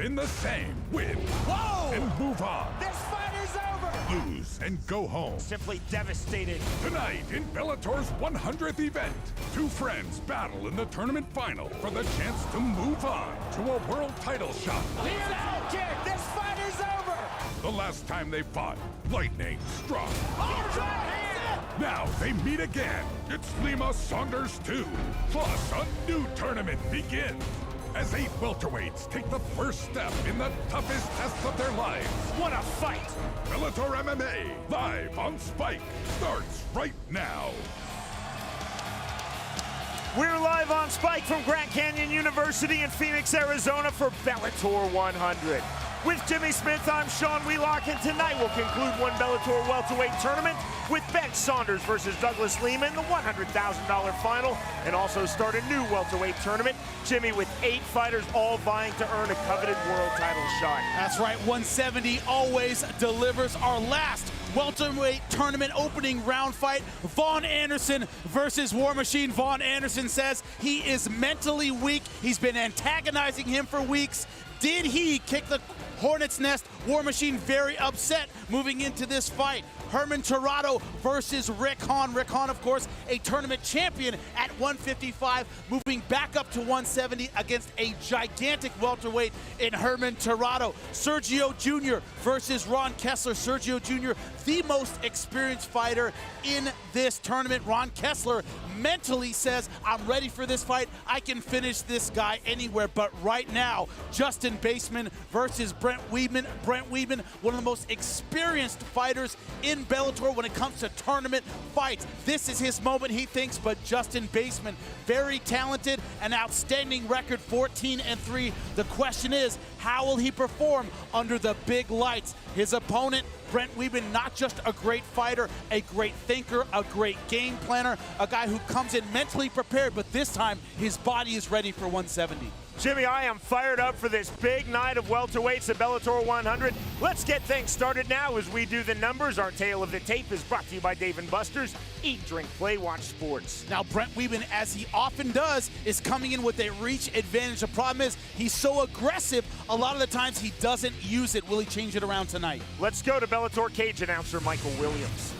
been the same. Win and move on. This fight is over! Lose and go home. Simply devastated. Tonight in Bellator's 100th event, two friends battle in the tournament final for the chance to move on to a world title shot. Here's out kick! This fight is over! The last time they fought, lightning struck. Now they meet again. It's Lima Saunders 2. Plus, a new tournament begins as 8 welterweights take the first step in the toughest test of their lives. What a fight! Bellator MMA, live on Spike, starts right now. We're live on Spike from Grand Canyon University in Phoenix, Arizona for Bellator 100. With Jimmy Smith, I'm Sean Wheelock, and tonight we'll conclude one Bellator welterweight tournament with Ben Saunders versus Douglas Lima in the $100,000 final, and also start a new welterweight tournament, Jimmy, with 8 fighters all vying to earn a coveted world title shot. That's right, 170 always delivers. Our last welterweight tournament opening round fight, Vaughn Anderson versus War Machine. Vaughn Anderson says he is mentally weak. He's been antagonizing him for weeks. Did he kick the hornet's nest? War Machine very upset moving into this fight. Herman Tirado versus Rick Hahn. Rick Hahn, of course, a tournament champion at 155, moving back up to 170 against a gigantic welterweight in Herman Tirado. Sergio Jr. versus Ron Kessler. Sergio Jr., the most experienced fighter in this tournament. Ron Kessler mentally says, I'm ready for this fight. I can finish this guy anywhere. But right now, Justin Baseman versus Brent Weidman. Brent Weidman, one of the most experienced fighters in Bellator when it comes to tournament fights. This is his moment, he thinks, but Justin Baseman, very talented, an outstanding record, 14-3. The question is, how will he perform under the big lights? His opponent, Brent Weidman, not just a great fighter, a great thinker, a great game planner, a guy who comes in mentally prepared, but this time his body is ready for 170. Jimmy, I am fired up for this big night of welterweights at Bellator 100. Let's get things started now as we do the numbers. Our tale of the tape is brought to you by Dave & Buster's. Eat, drink, play, watch sports. Now, Brent Weidman, as he often does, is coming in with a reach advantage. The problem is he's so aggressive, a lot of the times he doesn't use it. Will he change it around tonight? Let's go to Bellator cage announcer Michael Williams.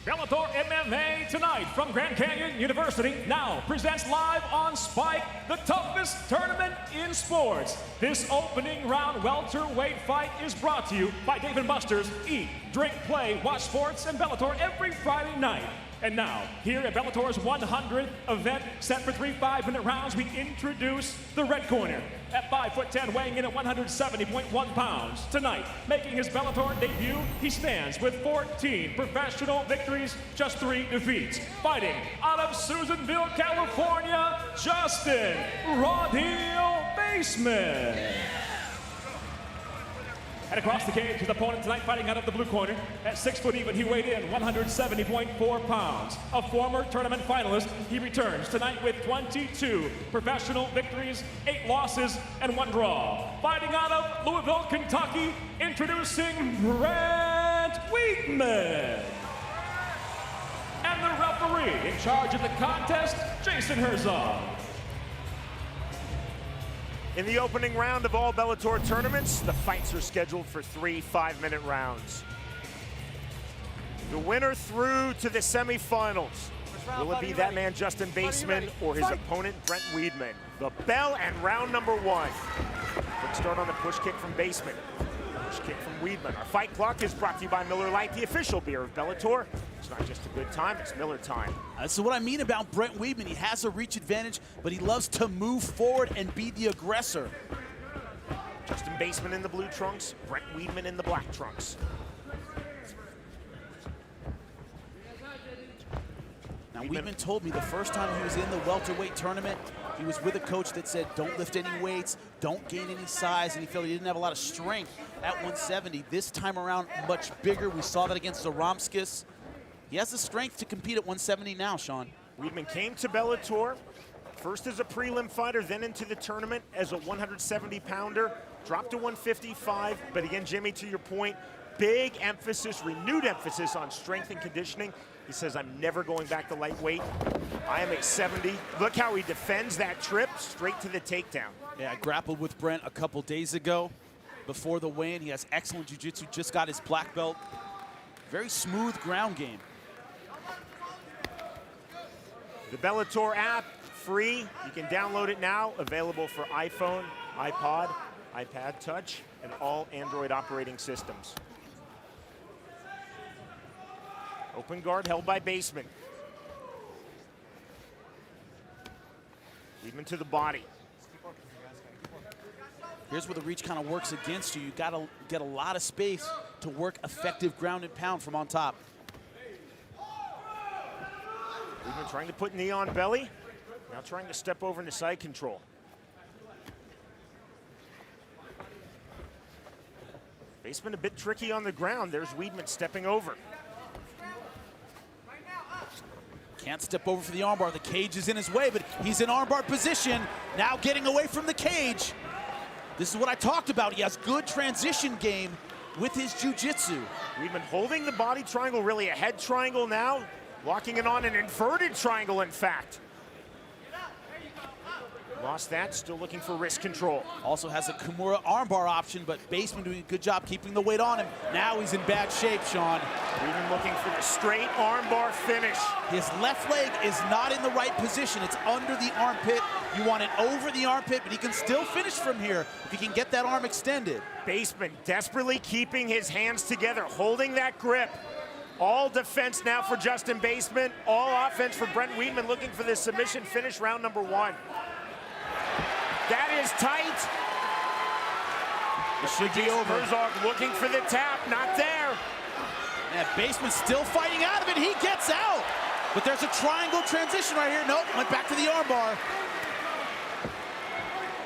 Bellator MMA tonight from Grand Canyon University now presents live on Spike the toughest tournament in sports. This opening round welterweight fight is brought to you by Dave & Buster's. Eat, drink, play, watch sports, and Bellator every Friday night. And now, here at Bellator's 100th event, set for 3 5-minute rounds, we introduce the red corner. At 5'10", weighing in at 170.1 pounds. Tonight, making his Bellator debut, he stands with 14 professional victories, just 3 defeats. Fighting out of Susanville, California, Justin Raw Deal Baseman. And across the cage, his opponent tonight fighting out of the blue corner. At 6 foot even, he weighed in 170.4 pounds. A former tournament finalist, he returns tonight with 22 professional victories, 8 losses, and 1 draw. Fighting out of Louisville, Kentucky, introducing Brent Weidman. And the referee in charge of the contest, Jason Herzog. In the opening round of all Bellator tournaments, the fights are scheduled for 3 5-minute rounds. The winner through to the semifinals. Will it be that man, Justin Baseman, or his opponent, Brent Weidman? The bell and round number 1. Quick start on the push kick from Baseman. Push kick from Weidman. Our fight clock is brought to you by Miller Lite, the official beer of Bellator. It's not just a good time, it's Miller time. So what I mean about Brent Weidman, he has a reach advantage, but he loves to move forward and be the aggressor. Justin Baseman in the blue trunks, Brent Weidman in the black trunks. Now, Weidman told me the first time he was in the welterweight tournament, he was with a coach that said, don't lift any weights, don't gain any size, and he felt he didn't have a lot of strength at 170. This time around, much bigger. We saw that against Zaromskis. He has the strength to compete at 170 now, Sean. Weidman came to Bellator, first as a prelim fighter, then into the tournament as a 170-pounder, dropped to 155, but again, Jimmy, to your point, big emphasis, renewed emphasis on strength and conditioning. He says, I'm never going back to lightweight. I am a 70. Look how he defends that trip straight to the takedown. Yeah, I grappled with Brent a couple days ago. before the weigh-in. He has excellent jiu-jitsu, just got his black belt. Very smooth ground game. The Bellator app, free. You can download it now. Available for iPhone, iPod, iPad Touch, and all Android operating systems. Open guard held by Baseman. Weidman to the body. Here's where the reach kind of works against you. You got to get a lot of space to work effective ground and pound from on top. Weidman trying to put knee on belly. Now trying to step over into side control. Baseman a bit tricky on the ground. There's Weidman stepping over. Can't step over for the armbar. The cage is in his way, but he's in armbar position. Now getting away from the cage. This is what I talked about. He has good transition game with his jiu-jitsu. Weidman holding the body triangle, really a head triangle now. Locking it on an inverted triangle, in fact. Lost that, still looking for wrist control. Also has a Kimura armbar option, but Baseman doing a good job keeping the weight on him. Now he's in bad shape, Sean. Weidman looking for the straight armbar finish. His left leg is not in the right position. It's under the armpit. You want it over the armpit, but he can still finish from here if he can get that arm extended. Baseman desperately keeping his hands together, holding that grip. All defense now for Justin Baseman. All offense for Brent Weidman, looking for this submission finish, round number 1. That is tight. It should be over. Herzog looking for the tap, not there. And Baseman still fighting out of it. He gets out. But there's a triangle transition right here. Nope, went back to the armbar.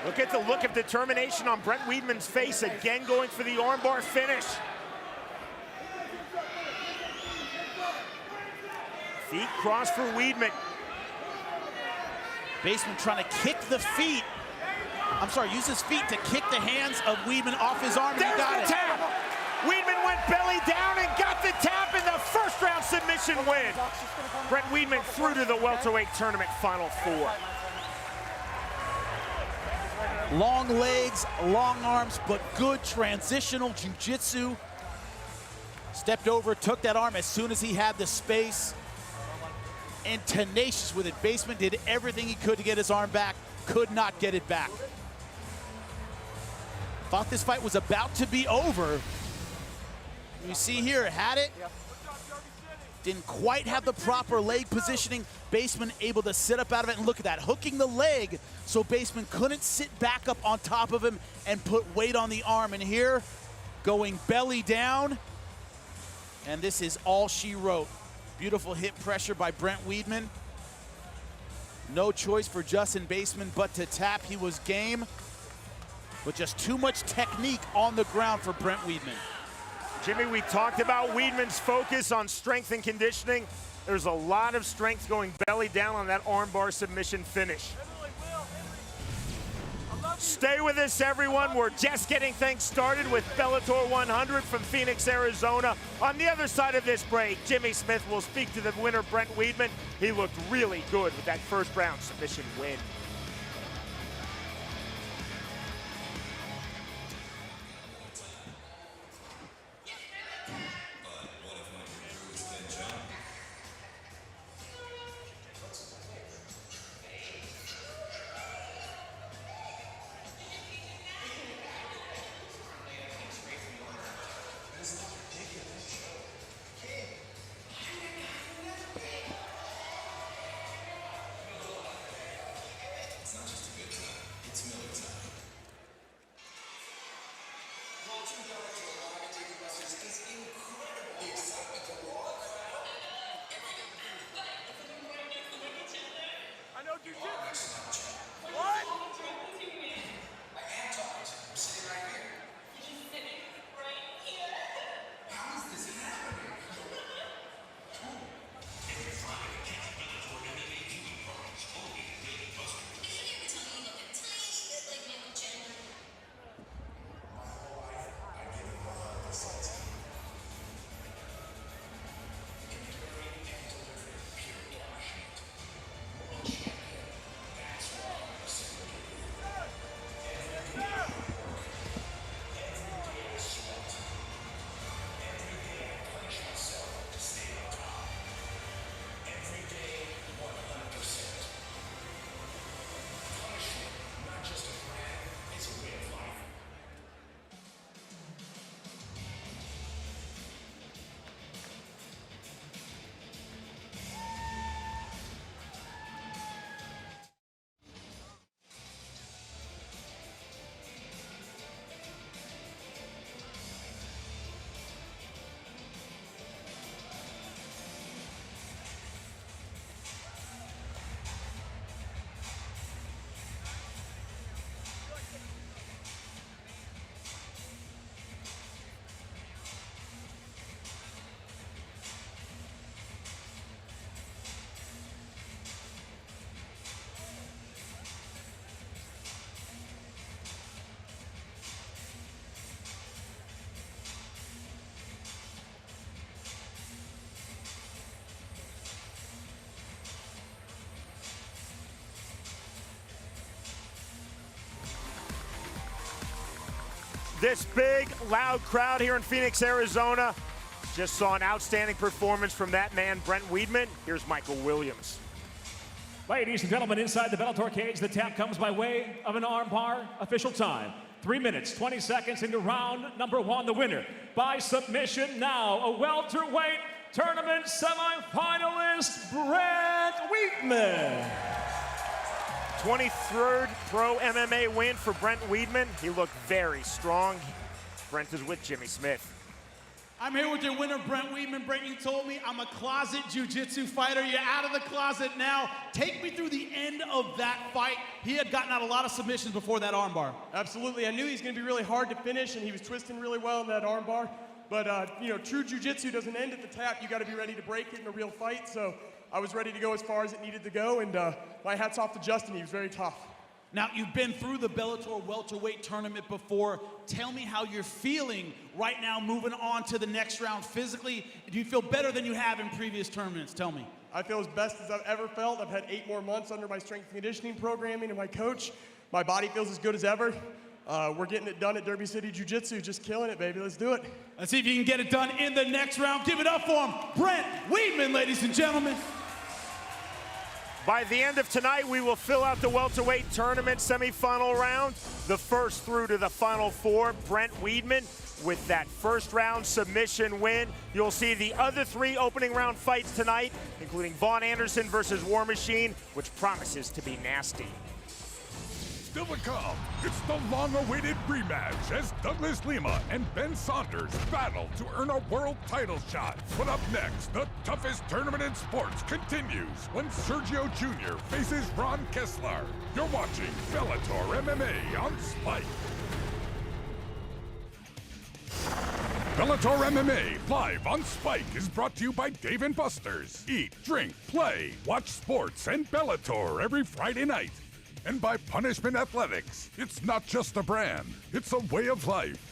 Look at the look of determination on Brent Weidman's face, again going for the armbar finish. Feet cross for Weidman. Baseman trying to kick the feet. I'm sorry, use his feet to kick the hands of Weidman off his arm. There's he got the it. tap. Weidman went belly down and got the tap in the first round submission win. Brent Weidman through to the welterweight tournament final 4. Long legs, long arms, but good transitional jiu-jitsu. Stepped over, took that arm as soon as he had the space. And tenacious with it. Baseman did everything he could to get his arm back, could not get it back. Thought this fight was about to be over. You see here, had it. Didn't quite have the proper leg positioning. Baseman able to sit up out of it, and look at that, hooking the leg so Baseman couldn't sit back up on top of him and put weight on the arm. And here, going belly down, and this is all she wrote. Beautiful hip pressure by Brent Weidman. No choice for Justin Baseman but to tap. He was game, but just too much technique on the ground for Brent Weidman. Jimmy, we talked about Weidman's focus on strength and conditioning. There's a lot of strength going belly down on that armbar submission finish. Stay with us, everyone. We're just getting things started with Bellator 100 from Phoenix, Arizona. On the other side of this break, Jimmy Smith will speak to the winner, Brent Weidman. He looked really good with that first round submission win. This big, loud crowd here in Phoenix, Arizona just saw an outstanding performance from that man, Brent Weidman. Here's Michael Williams. Ladies and gentlemen, inside the Bellator cage, the tap comes by way of an arm bar. Official time, 3 minutes, 20 seconds into round number 1. The winner by submission now, a welterweight tournament semifinalist, Brent Weidman. 23rd pro MMA win for Brent Weidman. He looked very strong. Brent is with Jimmy Smith. I'm here with your winner, Brent Weidman. Brent, you told me I'm a closet jiu-jitsu fighter. You're out of the closet now. Take me through the end of that fight. He had gotten out a lot of submissions before that armbar. Absolutely. I knew he was going to be really hard to finish, and he was twisting really well in that armbar. But, you know, true jiu-jitsu doesn't end at the tap. You got to be ready to break it in a real fight. So I was ready to go as far as it needed to go, and my hat's off to Justin. He was very tough. Now, you've been through the Bellator welterweight tournament before. Tell me how you're feeling right now moving on to the next round physically. Do you feel better than you have in previous tournaments? Tell me. I feel as best as I've ever felt. I've had 8 more months under my strength and conditioning programming and my coach. My body feels as good as ever. We're getting it done at Derby City Jiu-Jitsu. Just killing it, baby. Let's do it. Let's see if you can get it done in the next round. Give it up for him, Brent Weidman, ladies and gentlemen. By the end of tonight, we will fill out the welterweight tournament semifinal round. The first through to the final 4, Brent Weidman with that first round submission win. You'll see the other 3 opening round fights tonight, including Vaughn Anderson versus War Machine, which promises to be nasty. Still to come, it's the long-awaited rematch as Douglas Lima and Ben Saunders battle to earn a world title shot. But up next, the toughest tournament in sports continues when Sergio Jr. faces Ron Kessler. You're watching Bellator MMA on Spike. Bellator MMA live on Spike is brought to you by Dave & Buster's. Eat, drink, play, watch sports and Bellator every Friday night. And by Punishment Athletics. It's not just a brand, it's a way of life.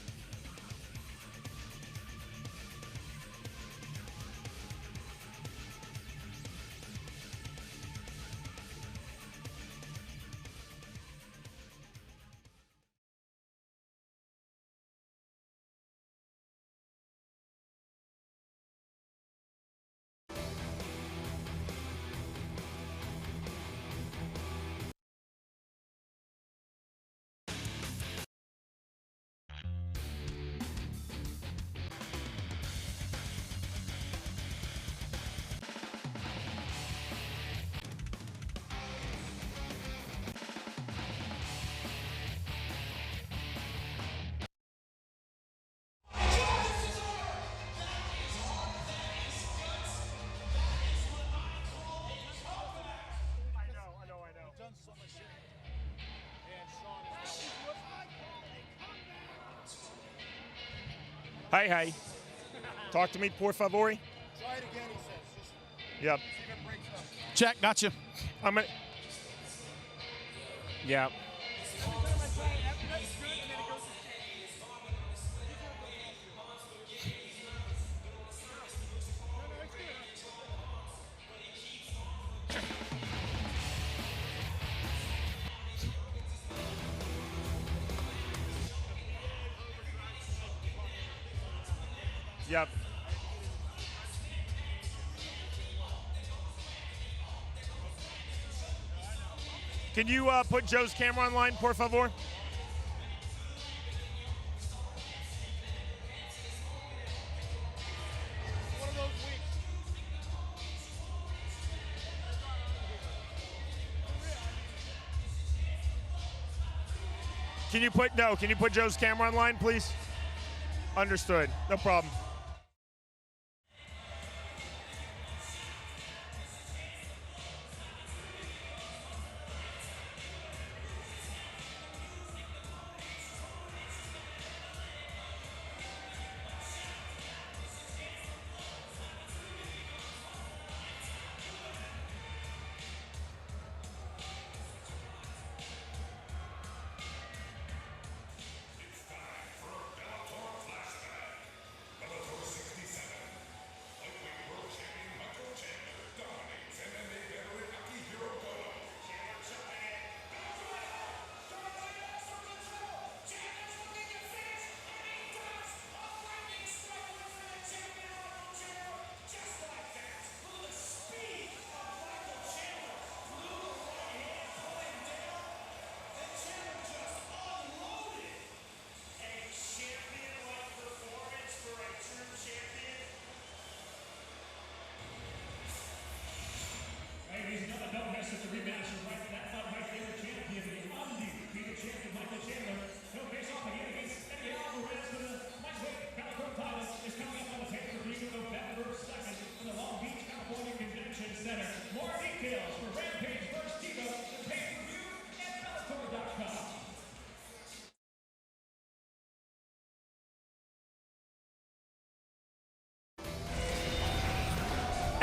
Hi, hi. Talk to me, por favor. Try it again, he says. Just Yep. see if it breaks up. Check, gotcha. I'm gonna. Yeah. Yep. Can you put Joe's camera online, por favor? Can you put Joe's camera online, please? Understood. No problem.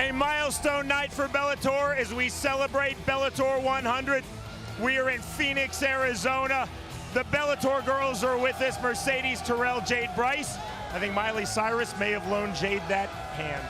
A milestone night for Bellator as we celebrate Bellator 100. We are in Phoenix, Arizona. The Bellator girls are with us, Mercedes, Terrell, Jade, Bryce. I think Miley Cyrus may have loaned Jade that hand.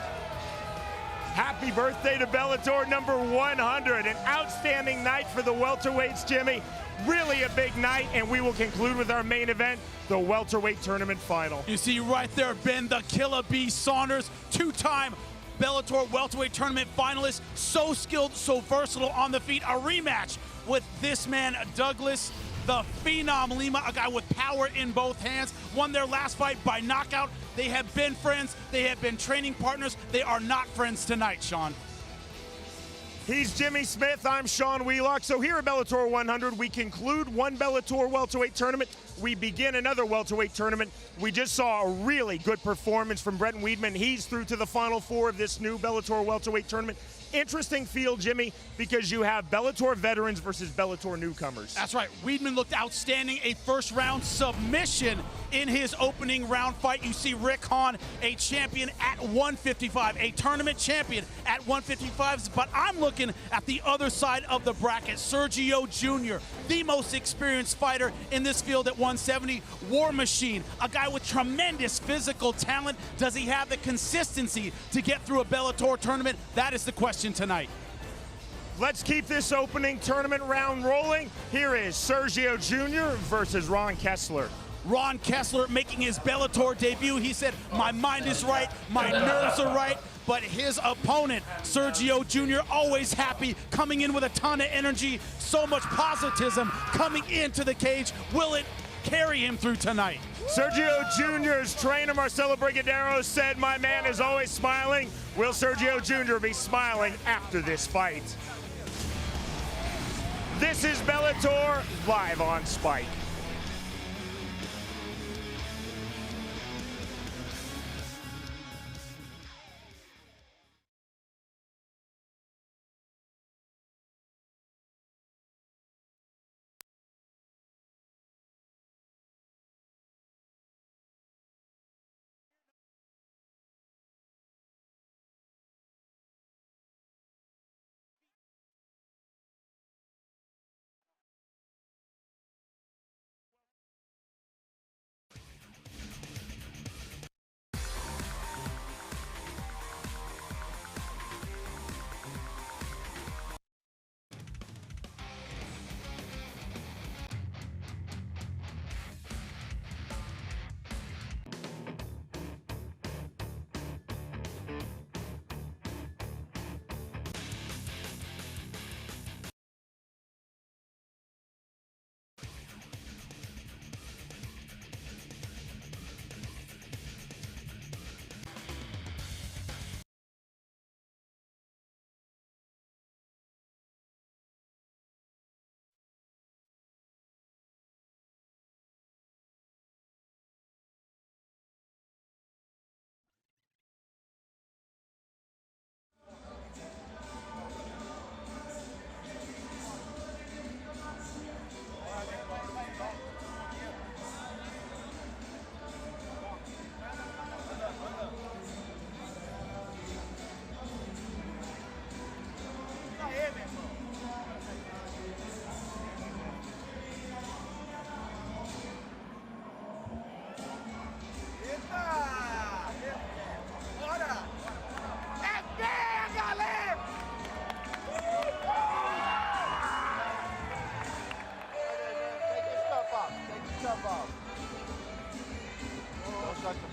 Happy birthday to Bellator number 100. An outstanding night for the welterweights, Jimmy. Really a big night, and we will conclude with our main event, the welterweight tournament final. You see right there, Ben the Killer Bee Saunders, two-time Bellator welterweight tournament finalist, so skilled, so versatile on the feet. A rematch with this man, Douglas, the Phenom Lima, a guy with power in both hands. Won their last fight by knockout. They have been friends. They have been training partners. They are not friends tonight, Sean. He's Jimmy Smith, I'm Sean Wheelock. So here at Bellator 100, we conclude one Bellator welterweight tournament. We begin another welterweight tournament. We just saw a really good performance from Bretton Weidman. He's through to the final four of this new Bellator welterweight tournament. Interesting field, Jimmy, because you have Bellator veterans versus Bellator newcomers. That's right. Weidman looked outstanding. A first-round submission in his opening round fight. You see Rick Hahn, a champion at 155, a tournament champion at 155. But I'm looking at the other side of the bracket. Sergio Jr., the most experienced fighter in this field at 170. War Machine, a guy with tremendous physical talent. Does he have the consistency to get through a Bellator tournament? That is the question tonight. Let's keep this opening tournament round rolling. Here is Sergio Jr. versus Ron Kessler. Ron Kessler making his Bellator debut. He said, my mind is right, my nerves are right. But his opponent, Sergio Jr., always happy, coming in with a ton of energy, so much positivism coming into the cage. Will it carry him through tonight? Sergio Jr.'s trainer, Marcelo Brigadeiro, said, my man is always smiling. Will Sergio Jr. be smiling after this fight? This is Bellator live on Spike.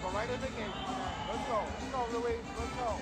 Go right in the game. Let's go, Louis. Let's go.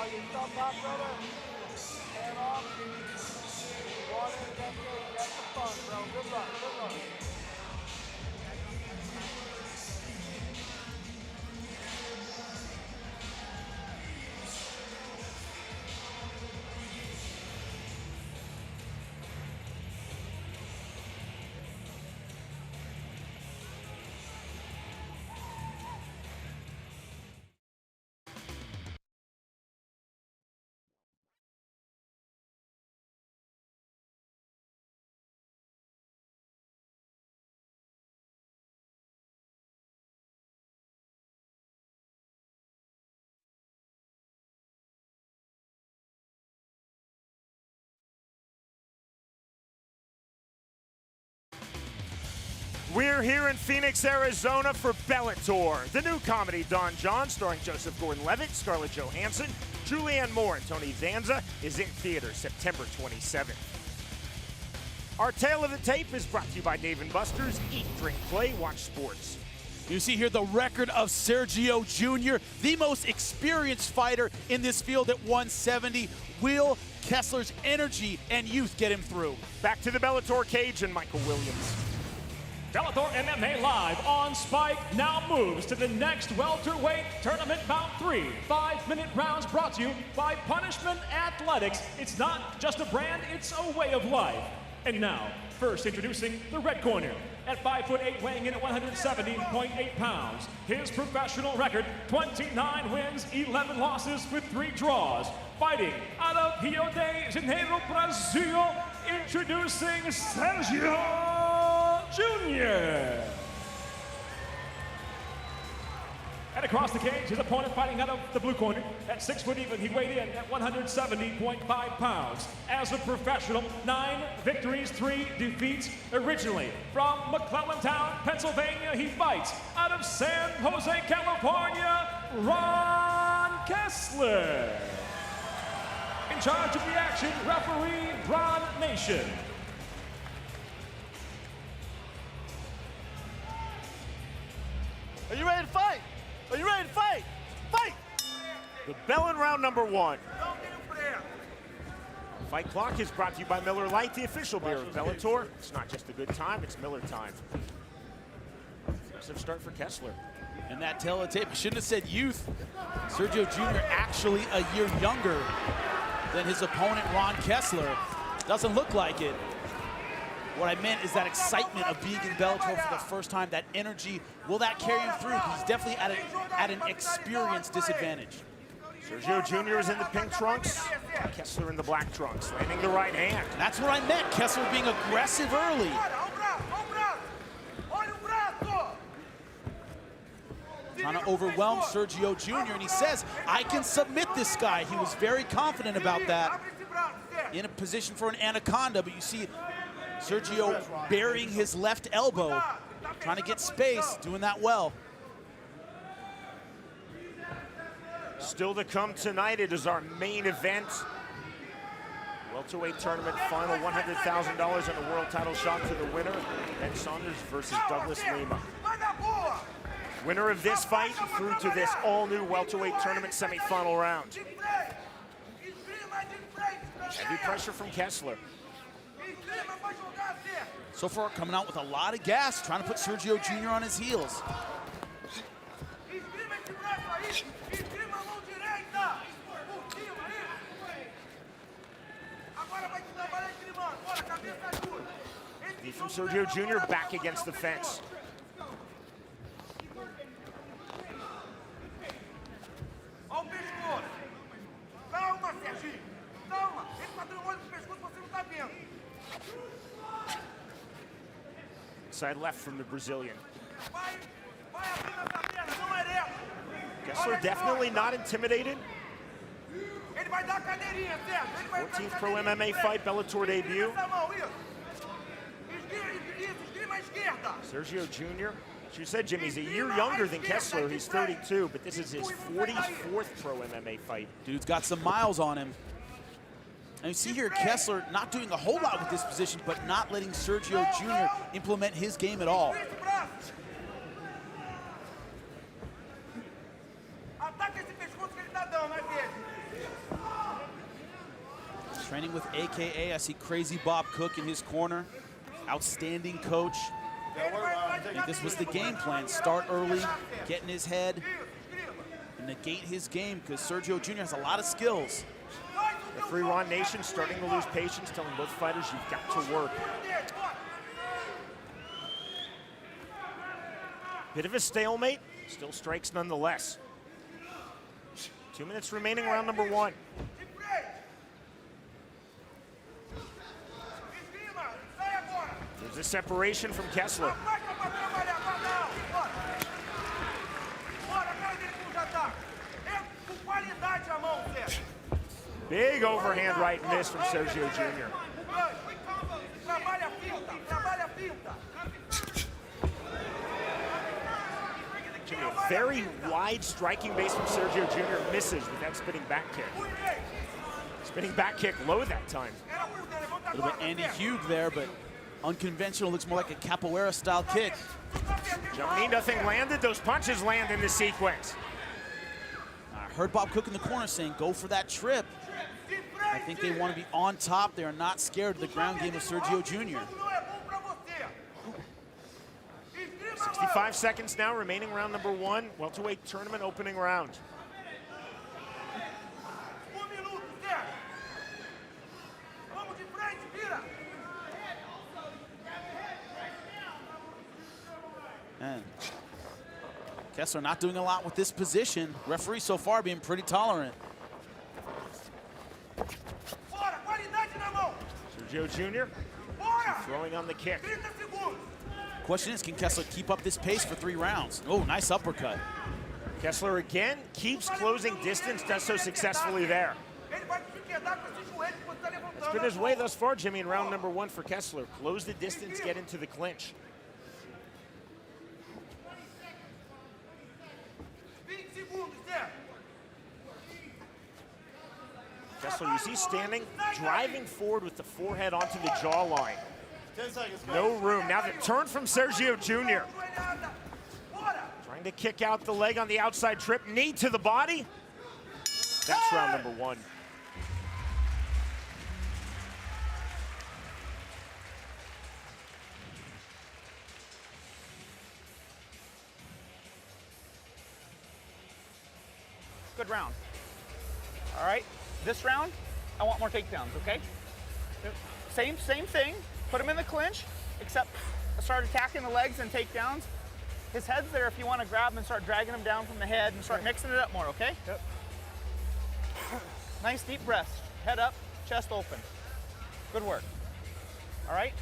You stop that, brother. Stand off. Water, that's the fun, bro. Good luck, good luck. We're here in Phoenix, Arizona for Bellator, the new comedy Don John, starring Joseph Gordon-Levitt, Scarlett Johansson, Julianne Moore, and Tony Danza, is in theaters September 27th. Our tale of the tape is brought to you by Dave & Buster's. Eat, drink, play, watch sports. You see here the record of Sergio Jr., the most experienced fighter in this field at 170. Will Kessler's energy and youth get him through? Back to the Bellator cage and Michael Williams. Bellator MMA Live on Spike now moves to the next welterweight tournament bout 3. 5-minute rounds brought to you by Punishment Athletics. It's not just a brand, it's a way of life. And now, first introducing the red corner. At 5'8", weighing in at 170.8 pounds. His professional record, 29 wins, 11 losses with 3 draws. Fighting out of Rio de Janeiro, Brazil, introducing Sergio Jr. And across the cage, his opponent fighting out of the blue corner. At 6 foot even, he weighed in at 170.5 pounds. As a professional, 9 victories, 3 defeats. Originally from McClellantown, Pennsylvania, he fights out of San Jose, California, Ron Kessler. In charge of the action, referee Ron Nation. Are you ready to fight? Are you ready to fight? Fight! The bell in round number 1. Fight Clock is brought to you by Miller Lite, the official beer of Bellator. It's not just a good time, it's Miller time. Aggressive start for Kessler. And that tail of the tape, I shouldn't have said youth. Sergio Jr. actually a year younger than his opponent, Ron Kessler. Doesn't look like it. What I meant is that excitement of being in Bellator for the first time, that energy, will that carry him through? He's definitely at an experience disadvantage. Sergio Jr. is in the pink trunks, Kessler in the black trunks, landing the right hand. That's what I meant, Kessler being aggressive early. Trying to overwhelm Sergio Jr., and he says, I can submit this guy. He was very confident about that. In a position for an anaconda, but you see Sergio burying his left elbow, trying to get space, doing that well. Still to come tonight, it is our main event. Welterweight tournament final, $100,000 and a world title shot to the winner. Ben Saunders versus Douglas Lima. Winner of this fight through to this all-new welterweight tournament semifinal round. Heavy pressure from Kessler. So far, coming out with a lot of gas, trying to put Sergio Jr. on his heels. Knee from Sergio Jr. back against the fence. Calma, Serginho. Calma. Ele tá dando olho no pescoço, você não tá vendo. Side left from the Brazilian. Vai abrindo essa perna, não ereto. Kessler definitely not intimidated. Ele vai dar a cadeirinha, Sérgio. Ele vai 14th Pro MMA fight, Bellator debut. Esgrima à esquerda. Sergio Jr. You said, Jimmy, he's a year younger than Kessler. He's 32, but this is his 44th Pro MMA fight. Dude's got some miles on him. And you see here Kessler not doing a whole lot with this position, but not letting Sergio Jr. implement his game at all. Training with AKA, I see Crazy Bob Cook in his corner. Outstanding coach. I think this was the game plan. Start early, get in his head, and negate his game, because Sergio Jr. has a lot of skills. Referee Ron Nation starting to lose patience, telling both fighters you've got to work. Bit of a stalemate, still strikes nonetheless. 2 minutes remaining, round number 1. There's a separation from Kessler. Big overhand right miss from Sergio Jr. very wide striking base from Sergio Jr. misses with that spinning back kick. Spinning back kick low that time. A little bit Andy Hugh there, but unconventional. Looks more like a capoeira-style kick. Germany, nothing landed. Those punches land in the sequence. I heard Bob Cook in the corner saying, go for that trip. I think they want to be on top. They are not scared of the ground game of Sergio Jr. 65 seconds now remaining, round number 1, welterweight tournament opening round. And Kessler not doing a lot with this position. Referee so far being pretty tolerant. Sergio Jr. throwing on the kick. Question is, can Kessler keep up this pace for 3 rounds? Oh, nice uppercut. Kessler again keeps closing distance, does so successfully there. It's been his way thus far, Jimmy, in round number 1 for Kessler. Close the distance, get into the clinch. Kessler, you see standing, driving forward with the forehead onto the jawline. No room. Now the turn from Sergio Jr. Trying to kick out the leg on the outside trip. Knee to the body. That's round number 1. Good round. All right, this round, I want more takedowns, okay? Same thing, put him in the clinch, except start attacking the legs and takedowns. His head's there if you want to grab him and start dragging him down from the head and start mixing it up more, okay? Yep. Nice deep breaths, head up, chest open. Good work, all right?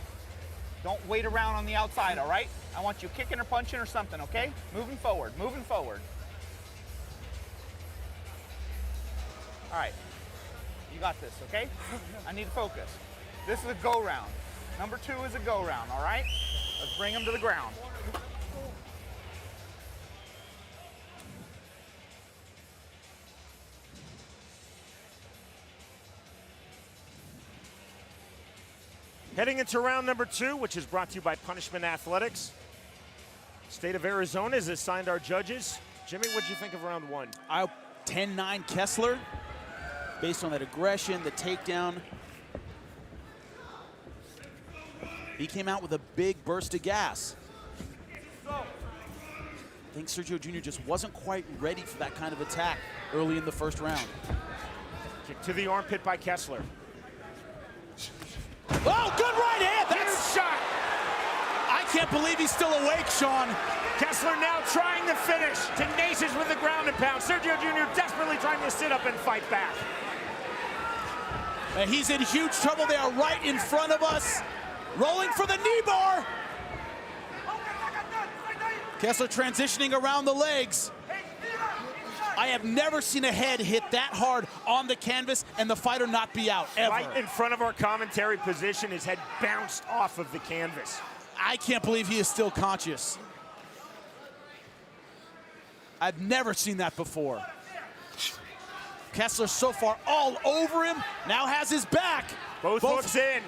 Don't wait around on the outside, all right? I want you kicking or punching or something, okay? Moving forward, moving forward. All right, you got this, okay? I need to focus. This is a go round. Number 2 is a go round, all right? Let's bring him to the ground. Heading into round number 2, which is brought to you by Punishment Athletics. State of Arizona has assigned our judges. Jimmy, what'd you think of round 1? 10-9 Kessler. Based on that aggression, the takedown. He came out with a big burst of gas. I think Sergio Jr. just wasn't quite ready for that kind of attack early in the first round. Kick to the armpit by Kessler. Oh, good right hand! That's shot! I can't believe he's still awake, Sean. Kessler now trying to finish. Tenacious with the ground and pound. Sergio Jr. desperately trying to sit up and fight back. And he's in huge trouble. They are right in front of us. Rolling for the knee bar. Kessler transitioning around the legs. I have never seen a head hit that hard on the canvas and the fighter not be out, ever. Right in front of our commentary position, his head bounced off of the canvas. I can't believe he is still conscious. I've never seen that before. Kessler so far all over him, now has his back. Both hooks in.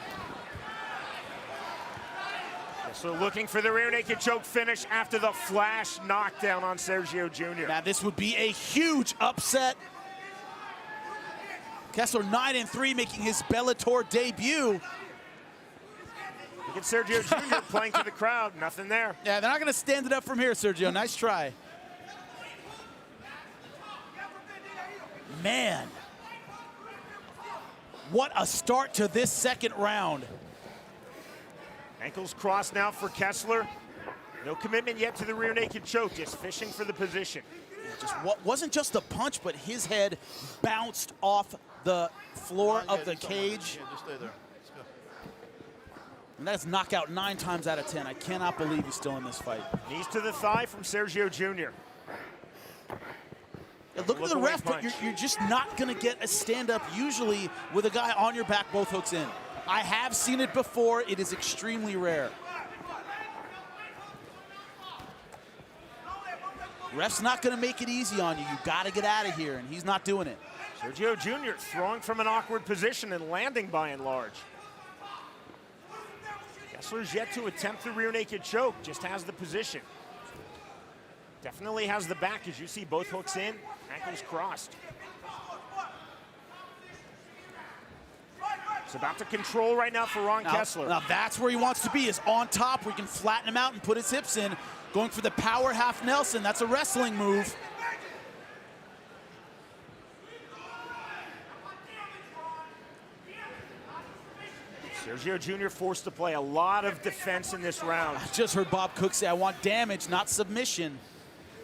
Kessler looking for the rear naked choke finish after the flash knockdown on Sergio Jr. Now this would be a huge upset. Kessler 9-3, making his Bellator debut. Look at Sergio Jr. playing to the crowd, nothing there. Yeah, they're not gonna stand it up from here, Sergio, nice try. Man, what a start to this second round. Ankles crossed now for Kessler. No commitment yet to the rear naked choke, just fishing for the position. Just wasn't just a punch, but his head bounced off the floor of the cage. Yeah, just stay there. Let's go. And that's knockout 9 times out of 10. I cannot believe he's still in this fight. Knees to the thigh from Sergio Jr. Look at the ref, but you're just not going to get a stand-up usually with a guy on your back, both hooks in. I have seen it before. It is extremely rare. Ref's not gonna make it easy on you. You gotta get out of here, and he's not doing it. Sergio Jr. throwing from an awkward position and landing by and large. Kessler's yet to attempt the rear naked choke, just has the position. Definitely has the back, as you see both hooks in, ankles crossed. It's about to control right now for Ron Kessler. Now that's where he wants to be, is on top where he can flatten him out and put his hips in. Going for the power half Nelson, that's a wrestling move. Sergio Jr. forced to play a lot of defense in this round. I just heard Bob Cook say, I want damage, not submission.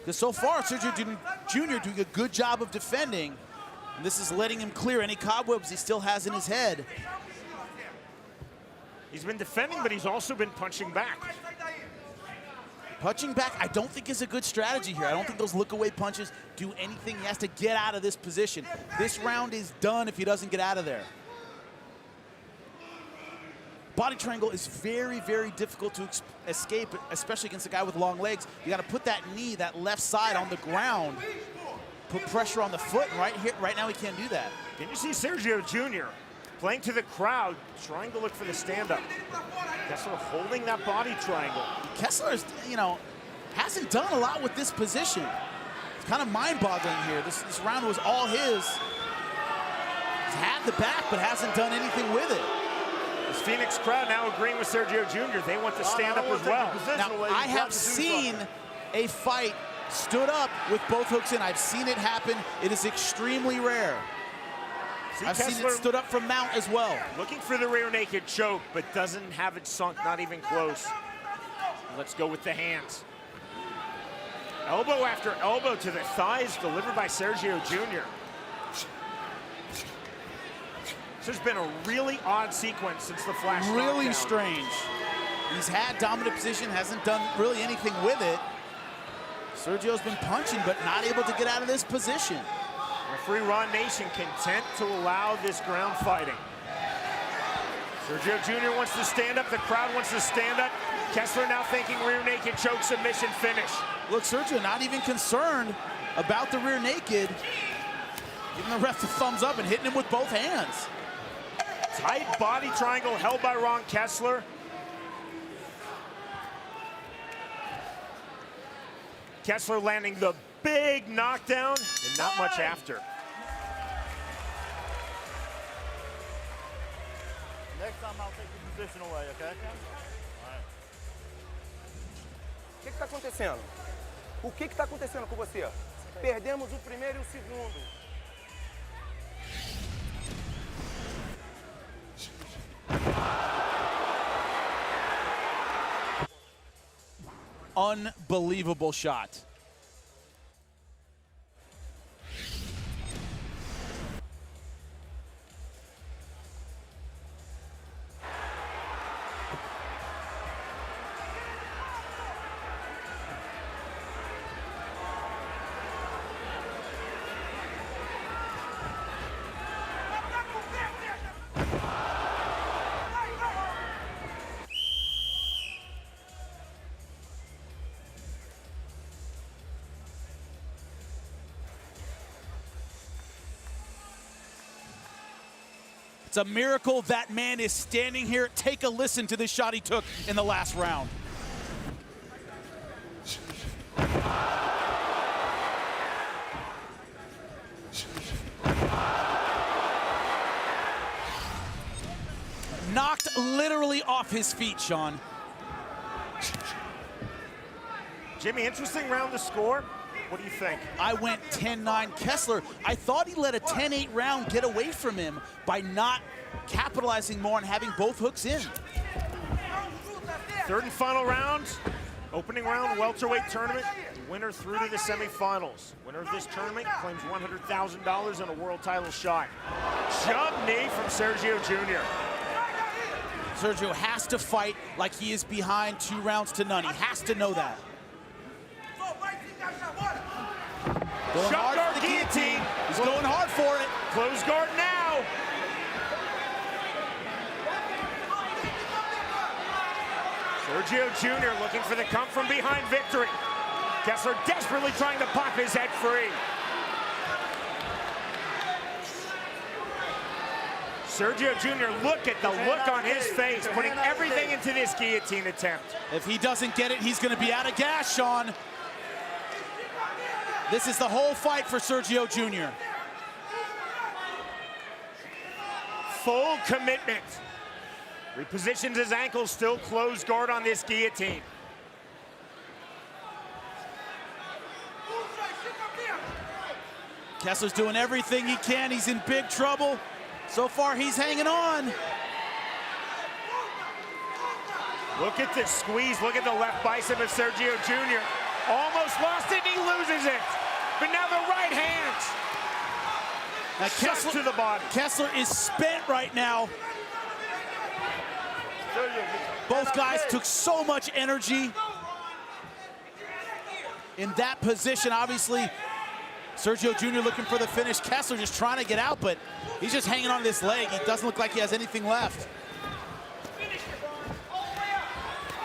Because so far, Sergio Jr. doing a good job of defending. And this is letting him clear any cobwebs he still has in his head. He's been defending, but he's also been punching back. Punching back, I don't think is a good strategy here. I don't think those look-away punches do anything. He has to get out of this position. This round is done if he doesn't get out of there. Body triangle is very, very difficult to escape, especially against a guy with long legs. You got to put that knee, that left side on the ground, put pressure on the foot, and right now he can't do that. Can you see Sergio Jr. playing to the crowd, trying to look for the stand-up? Kessler holding that body triangle. Kessler is, hasn't done a lot with this position. It's kind of mind-boggling here. This round was all his. He's had the back, but hasn't done anything with it. This Phoenix crowd now agreeing with Sergio Jr. They want to stand up as well. Now, I have seen a fight stood up with both hooks in. I've seen it happen. It is extremely rare. I've seen it stood up from mount as well. Looking for the rear naked choke, but doesn't have it sunk, not even close. Let's go with the hands. Elbow after elbow to the thighs delivered by Sergio Jr. This has been a really odd sequence since the flash Really knockdown. strange. He's had dominant position, hasn't done really anything with it. Sergio's been punching, but not able to get out of this position. Referee Ron Nation content to allow this ground fighting. Sergio Jr. wants to stand up, the crowd wants to stand up. Kessler now thinking rear naked choke submission finish. Look, Sergio not even concerned about the rear naked. Giving the ref the thumbs up and hitting him with both hands. Tight body triangle held by Ron Kessler. Kessler landing the big knockdown and not much after. Next time I'll take the position away, okay? All right. O que está acontecendo? O que está acontecendo com você? Perdemos o primeiro e o segundo. Unbelievable shot. It's a miracle that man is standing here. Take a listen to this shot he took in the last round. Knocked literally off his feet, Sean. Jimmy, interesting round to score. What do you think? I went 10-9 Kessler. I thought he let a 10-8 round get away from him by not capitalizing more and having both hooks in. Third and final round. Opening round, welterweight tournament. Winner through to the semifinals. Winner of this tournament claims $100,000 and a world title shot. Jump knee from Sergio Jr. Sergio has to fight like he is behind 2 rounds to none. He has to know that. Going hard for the guillotine. He's going hard for it. Close guard now. Sergio Jr. looking for the come from behind victory. Kessler desperately trying to pop his head free. Sergio Jr., look at the look on his face, putting everything into this guillotine attempt. If he doesn't get it, he's going to be out of gas, Sean. This is the whole fight for Sergio Jr. Full commitment. Repositions his ankle, still closed guard on this guillotine. Kessler's doing everything he can. He's in big trouble. So far, he's hanging on. Look at this squeeze. Look at the left bicep of Sergio Jr. Almost lost it, and he loses it. But now the right hand. Now Kessler to the body. Kessler is spent right now. Both guys took so much energy in that position. Obviously, Sergio Jr. looking for the finish. Kessler just trying to get out, but he's just hanging on this leg. He doesn't look like he has anything left.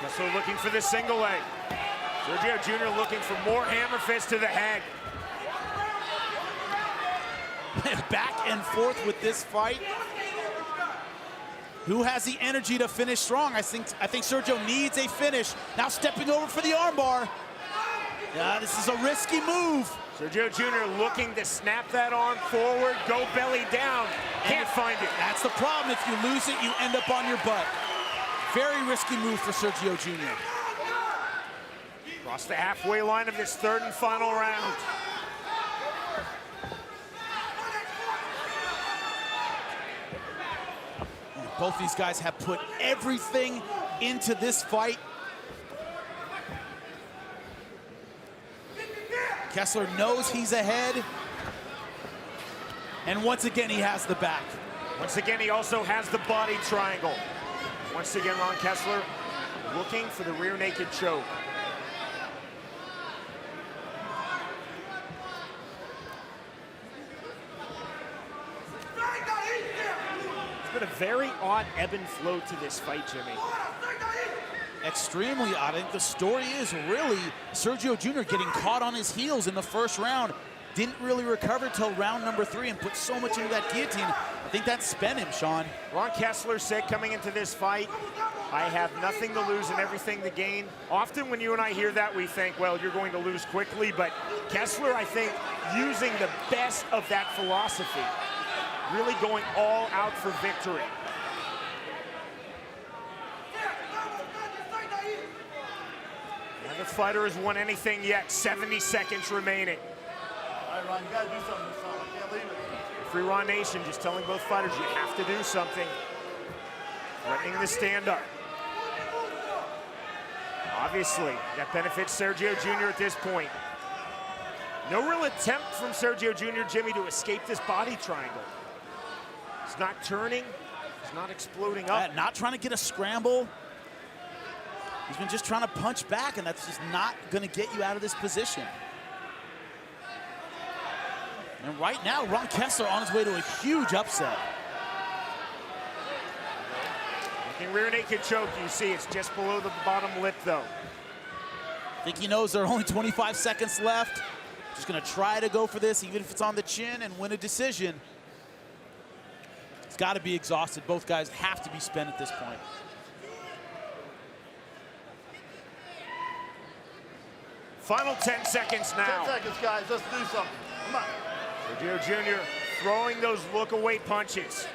Kessler looking for the single leg. Sergio Jr. looking for more hammer fist to the head. Back and forth with this fight. Who has the energy to finish strong? I think Sergio needs a finish. Now stepping over for the armbar. Yeah, this is a risky move. Sergio Jr. looking to snap that arm forward, go belly down. Can't find it. That's the problem. If you lose it, you end up on your butt. Very risky move for Sergio Jr. Across the halfway line of this third and final round. Both these guys have put everything into this fight. Kessler knows he's ahead. And once again, he has the back. Once again, he also has the body triangle. Once again, Ron Kessler looking for the rear naked choke. It's been a very odd ebb and flow to this fight, Jimmy. Extremely odd. I think the story is really Sergio Jr. getting caught on his heels in the first round. Didn't really recover till round number 3 and put so much into that guillotine. I think that spent him, Sean. Ron Kessler said coming into this fight, I have nothing to lose and everything to gain. Often when you and I hear that, we think, well, you're going to lose quickly. But Kessler, I think, using the best of that philosophy, really going all out for victory. Neither fighter has won anything yet. 70 seconds remaining. All right, Ron, you got to do something this time. I can't leave it. Free Ron Nation just telling both fighters you have to do something. Threatening the stand-up. Obviously, that benefits Sergio Jr. at this point. No real attempt from Sergio Jr., Jimmy, to escape this body triangle. He's not turning. He's not exploding up. Not trying to get a scramble. He's been just trying to punch back, and that's just not going to get you out of this position. And right now, Ron Kessler on his way to a huge upset. Looking rear naked choke, you see it's just below the bottom lip, though. I think he knows there are only 25 seconds left. Just going to try to go for this, even if it's on the chin, and win a decision. It's got to be exhausted. Both guys have to be spent at this point. Final 10 seconds now. 10 seconds, guys. Let's do something. Come on. Sergio Jr. throwing those look-away punches.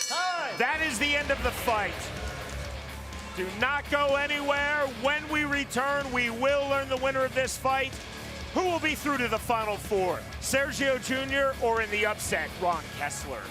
Time. That is the end of the fight. Do not go anywhere. When we return, we will learn the winner of this fight. Who will be through to the Final Four? Sergio Jr. or in the upset, Ron Kessler?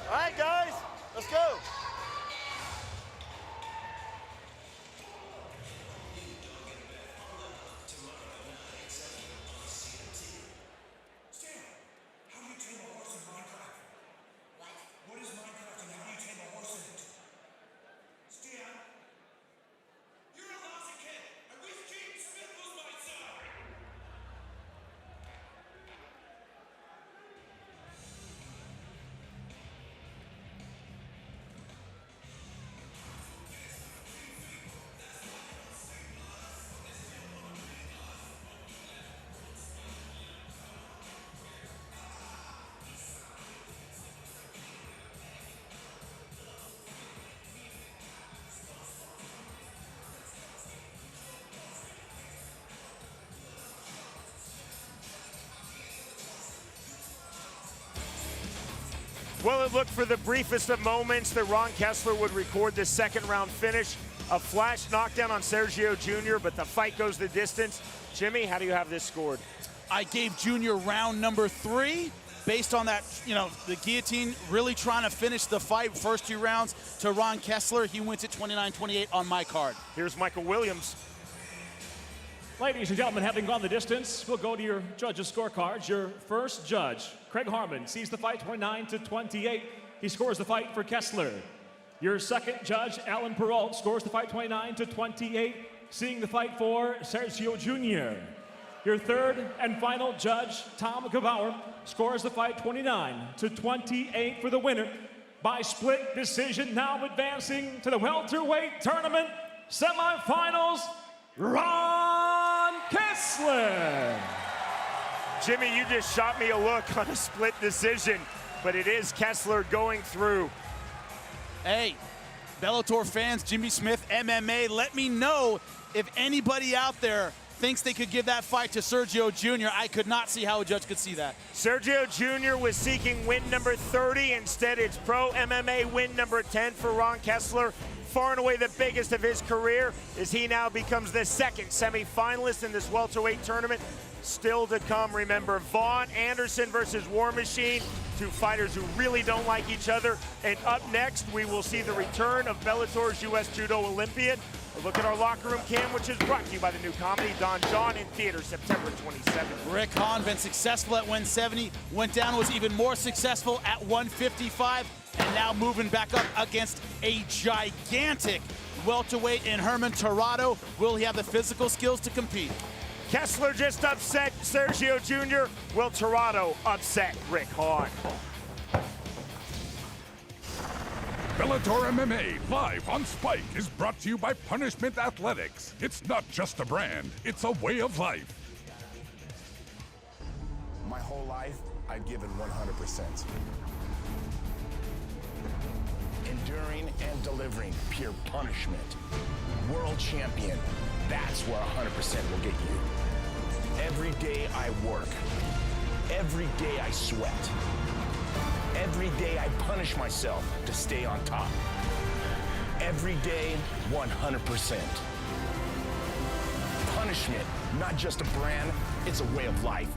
All right, guys, let's go. Well, it looked for the briefest of moments that Ron Kessler would record the second round finish. A flash knockdown on Sergio Jr., but the fight goes the distance. Jimmy, how do you have this scored? I gave Junior round number 3 based on that, the guillotine really trying to finish the fight. First 2 rounds to Ron Kessler. He wins at 29-28 on my card. Here's Michael Williams. Ladies and gentlemen, having gone the distance, we'll go to your judges' scorecards. Your first judge, Craig Harmon, sees the fight 29-28. He scores the fight for Kessler. Your second judge, Alan Perrault, scores the fight 29-28, seeing the fight for Sergio Jr. Your third and final judge, Tom Gebauer, scores the fight 29-28 for the winner by split decision. Now advancing to the welterweight tournament semifinals, Ron Kessler. Jimmy, you just shot me a look on a split decision, but it is Kessler going through. Hey, Bellator fans, Jimmy Smith, MMA, let me know if anybody out there thinks they could give that fight to Sergio Jr. I could not see how a judge could see that. Sergio Jr. was seeking win number 30. Instead, it's pro MMA win number 10 for Ron Kessler. Far and away the biggest of his career, as he now becomes the second semifinalist in this welterweight tournament. Still to come, remember, Vaughn Anderson versus War Machine, 2 fighters who really don't like each other. And up next, we will see the return of Bellator's U.S. Judo Olympian. A look at our locker room cam, which is brought to you by the new comedy Don John, in theater September 27th. Rick Hahn, been successful at 170, went down, was even more successful at 155, and now moving back up against a gigantic welterweight in Herman Tirado. Will he have the physical skills to compete? Kessler just upset Sergio Jr. Will Tirado upset Rick Hahn? Bellator MMA live on Spike is brought to you by Punishment Athletics. It's not just a brand, it's a way of life. My whole life, I've given 100%. Enduring and delivering pure punishment. World champion, that's where 100% will get you. Every day I work. Every day I sweat. Every day I punish myself to stay on top. Every day, 100%. Punishment, not just a brand, it's a way of life.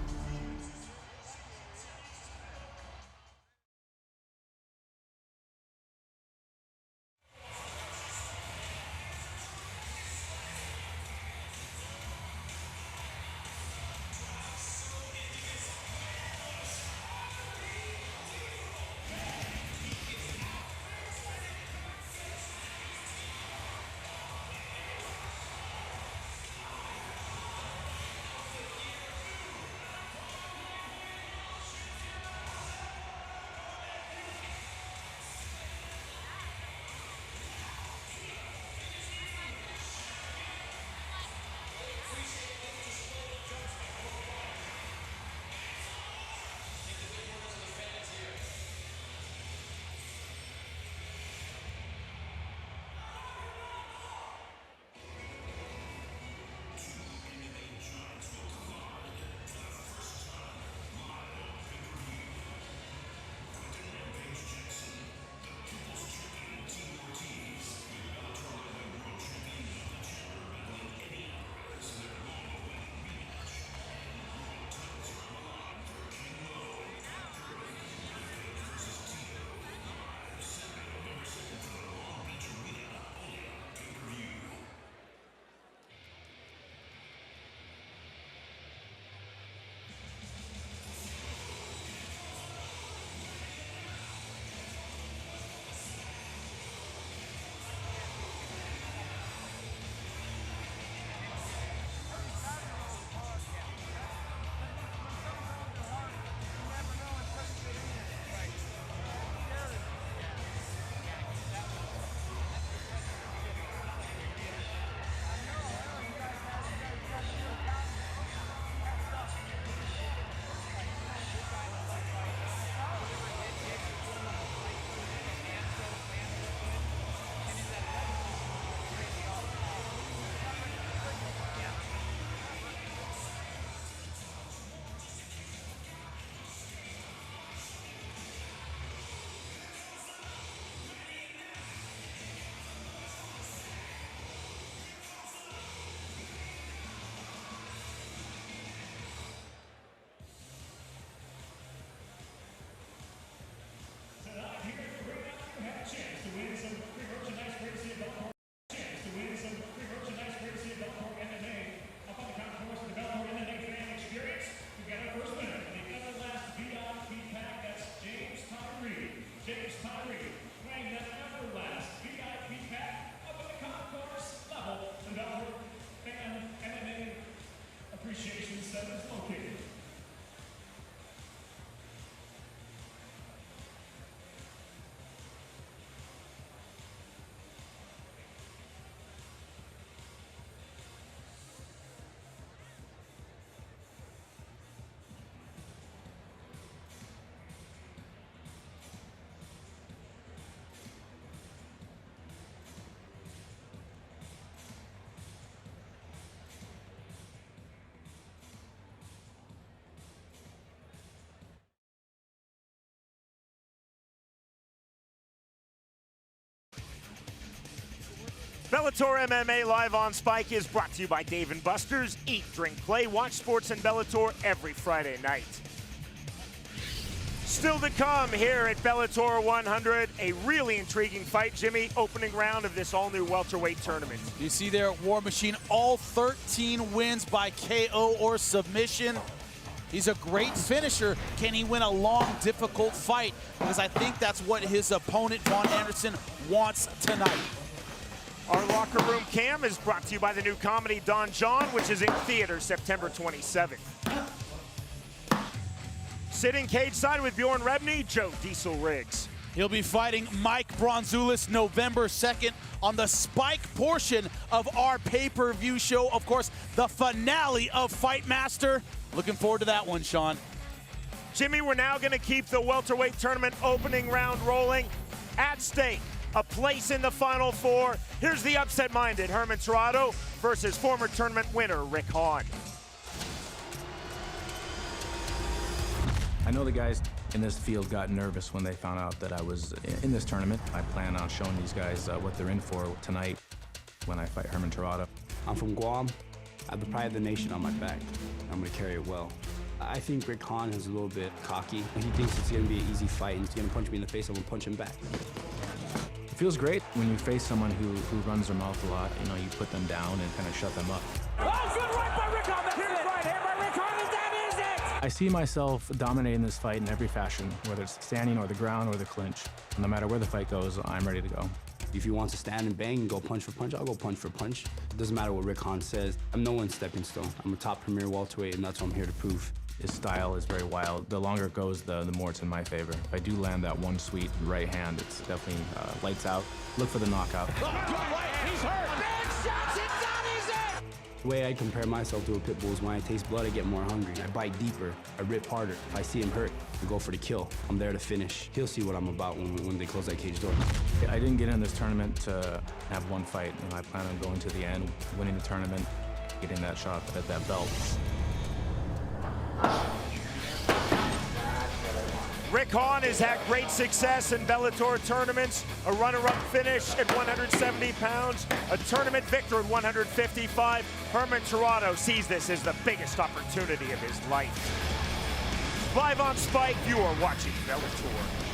James Tyree, playing that Everlast VIP pack up at the concourse level. The Bellator MMA Appreciation Center is located. Bellator MMA Live on Spike is brought to you by Dave & Buster's. Eat, drink, play, watch sports and Bellator every Friday night. Still to come here at Bellator 100, a really intriguing fight, Jimmy, opening round of this all-new welterweight tournament. You see there, War Machine, all 13 wins by KO or submission. He's a great finisher. Can he win a long, difficult fight? Because I think that's what his opponent, Vaughn Anderson, wants tonight. Our locker room cam is brought to you by the new comedy Don John, which is in theaters September 27th. Sitting cage side with Bjorn Rebney, Joe Diesel Riggs. He'll be fighting Mike Bronzoulis November 2nd on the Spike portion of our pay-per-view show. Of course, the finale of Fight Master. Looking forward to that one, Sean. Jimmy, we're now going to keep the welterweight tournament opening round rolling. At stake, a place in the Final Four. Here's the upset-minded Herman Tirado versus former tournament winner Rick Hahn. I know the guys in this field got nervous when they found out that I was in this tournament. I plan on showing these guys what they're in for tonight when I fight Herman Tirado. I'm from Guam. I have the pride of the nation on my back. I'm going to carry it well. I think Rick Hahn is a little bit cocky. He thinks it's going to be an easy fight and he's going to punch me in the face. I'm going to punch him back. It feels great when you face someone who runs their mouth a lot. You know, you put them down and kind of shut them up. Oh, good right by Rick Hahn. That's it. Right here by Rick Hahn, and that is it. I see myself dominating this fight in every fashion, whether it's standing or the ground or the clinch. No matter where the fight goes, I'm ready to go. If he wants to stand and bang and go punch for punch, I'll go punch for punch. It doesn't matter what Rick Hahn says. I'm no one's stepping stone. I'm a top premier welterweight, and that's what I'm here to prove. His style is very wild. The longer it goes, the more it's in my favor. If I do land that one sweet right hand, it's definitely lights out. Look for the knockout. Good right. He's hurt. Big shots. It's not easy. The way I compare myself to a pit bull is when I taste blood, I get more hungry. I bite deeper. I rip harder. If I see him hurt, I go for the kill. I'm there to finish. He'll see what I'm about when they close that cage door. I didn't get in this tournament to have one fight. You know, I plan on going to the end, winning the tournament, getting that shot at that belt. Rick Hahn has had great success in Bellator tournaments, a runner-up finish at 170 pounds, a tournament victor at 155. Herman Tirado sees this as the biggest opportunity of his life. Live on Spike, you are watching Bellator.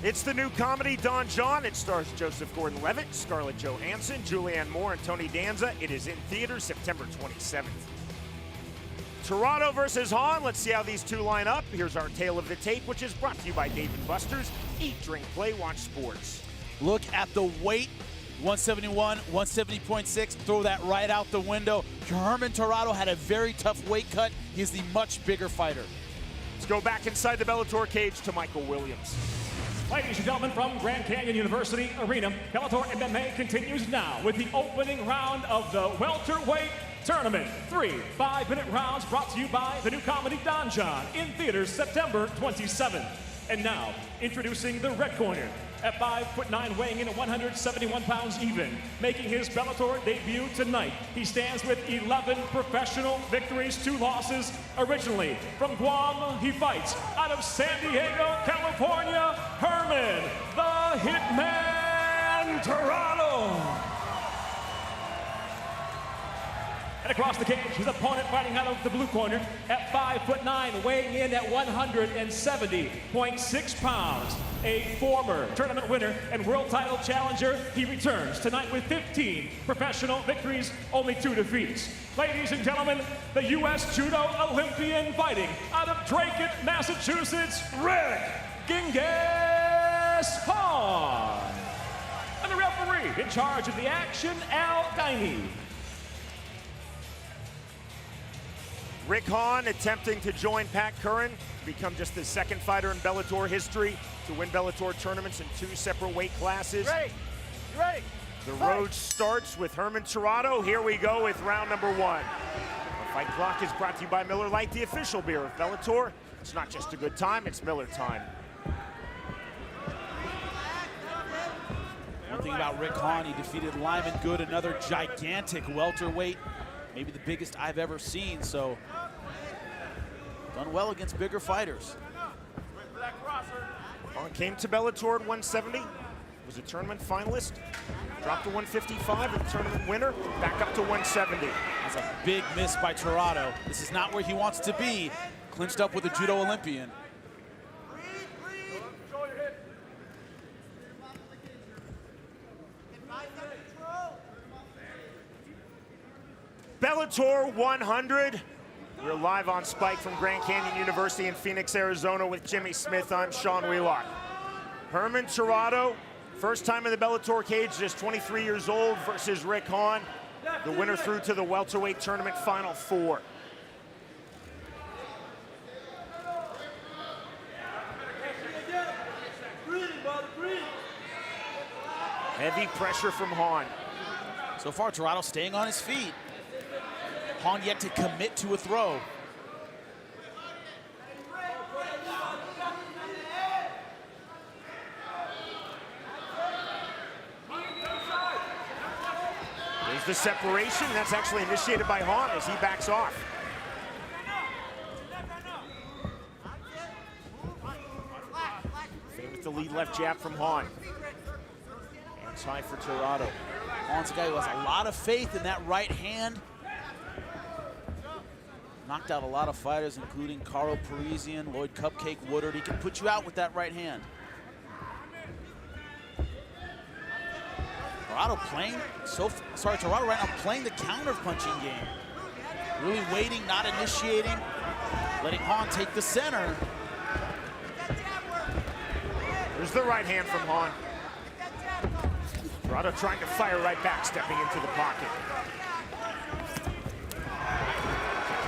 It's the new comedy Don John. It stars Joseph Gordon-Levitt, Scarlett Johansson, Julianne Moore, and Tony Danza. It is in theaters September 27th. Toronto versus Hahn. Let's see how these two line up. Here's our tale of the tape, which is brought to you by Dave & Buster's. Eat, drink, play, watch sports. Look at the weight. 171, 170.6, throw that right out the window. Herman Torrado had a very tough weight cut. He's the much bigger fighter. Let's go back inside the Bellator cage to Michael Williams. Ladies and gentlemen, from Grand Canyon University Arena, Bellator MMA continues now with the opening round of the welterweight tournament. 3 5-minute rounds brought to you by the new comedy Don John, in theaters September 27th. And now, introducing the red corner. At 5'9", weighing in at 171 pounds even, making his Bellator debut tonight. He stands with 11 professional victories, 2 losses. Originally from Guam, he fights out of San Diego, California, Herman the Hitman Torrado. And across the cage, his opponent fighting out of the blue corner at 5'9", weighing in at 170.6 pounds. A former tournament winner and world title challenger, he returns tonight with 15 professional victories, only 2 defeats. Ladies and gentlemen, the U.S. Judo Olympian fighting out of Dracut, Massachusetts, Rick Genghis Hahn. And the referee in charge of the action, Al Gaini. Rick Hahn attempting to join Pat Curran, to become just the 2nd fighter in Bellator history to win Bellator tournaments in 2 separate weight classes. Ready? You ready? The road starts with Herman Torrado. Here we go with round number 1. The fight clock is brought to you by Miller Lite, the official beer of Bellator. It's not just a good time, it's Miller time. One thing about Rick Hahn, he defeated Lyman Good, another gigantic welterweight, maybe the biggest I've ever seen, so done well against bigger fighters. Hahn came to Bellator at 170, was a tournament finalist, dropped to 155, a tournament winner, back up to 170. That's a big miss by Torrado. This is not where he wants to be, clinched up with a Judo Olympian. Bellator 100. We're live on Spike from Grand Canyon University in Phoenix, Arizona with Jimmy Smith. I'm Sean Wheelock. Herman Torrado, first time in the Bellator cage, just 23 years old, versus Rick Hahn, the winner through to the welterweight tournament final 4. Heavy pressure from Hahn. So far, Torrado staying on his feet. Hahn yet to commit to a throw. There's the separation. That's actually initiated by Hahn as he backs off. Fame with the lead left jab from Hahn. Hands high for Torrado. Hahn's a guy who has a lot of faith in that right hand. Knocked out a lot of fighters, including Carl Parisian, Lloyd Cupcake Woodard. He can put you out with that right hand. Torrado right now playing the counter-punching game. Really waiting, not initiating, letting Hahn take the center. There's the right hand from Hahn. Torrado trying to fire right back, stepping into the pocket.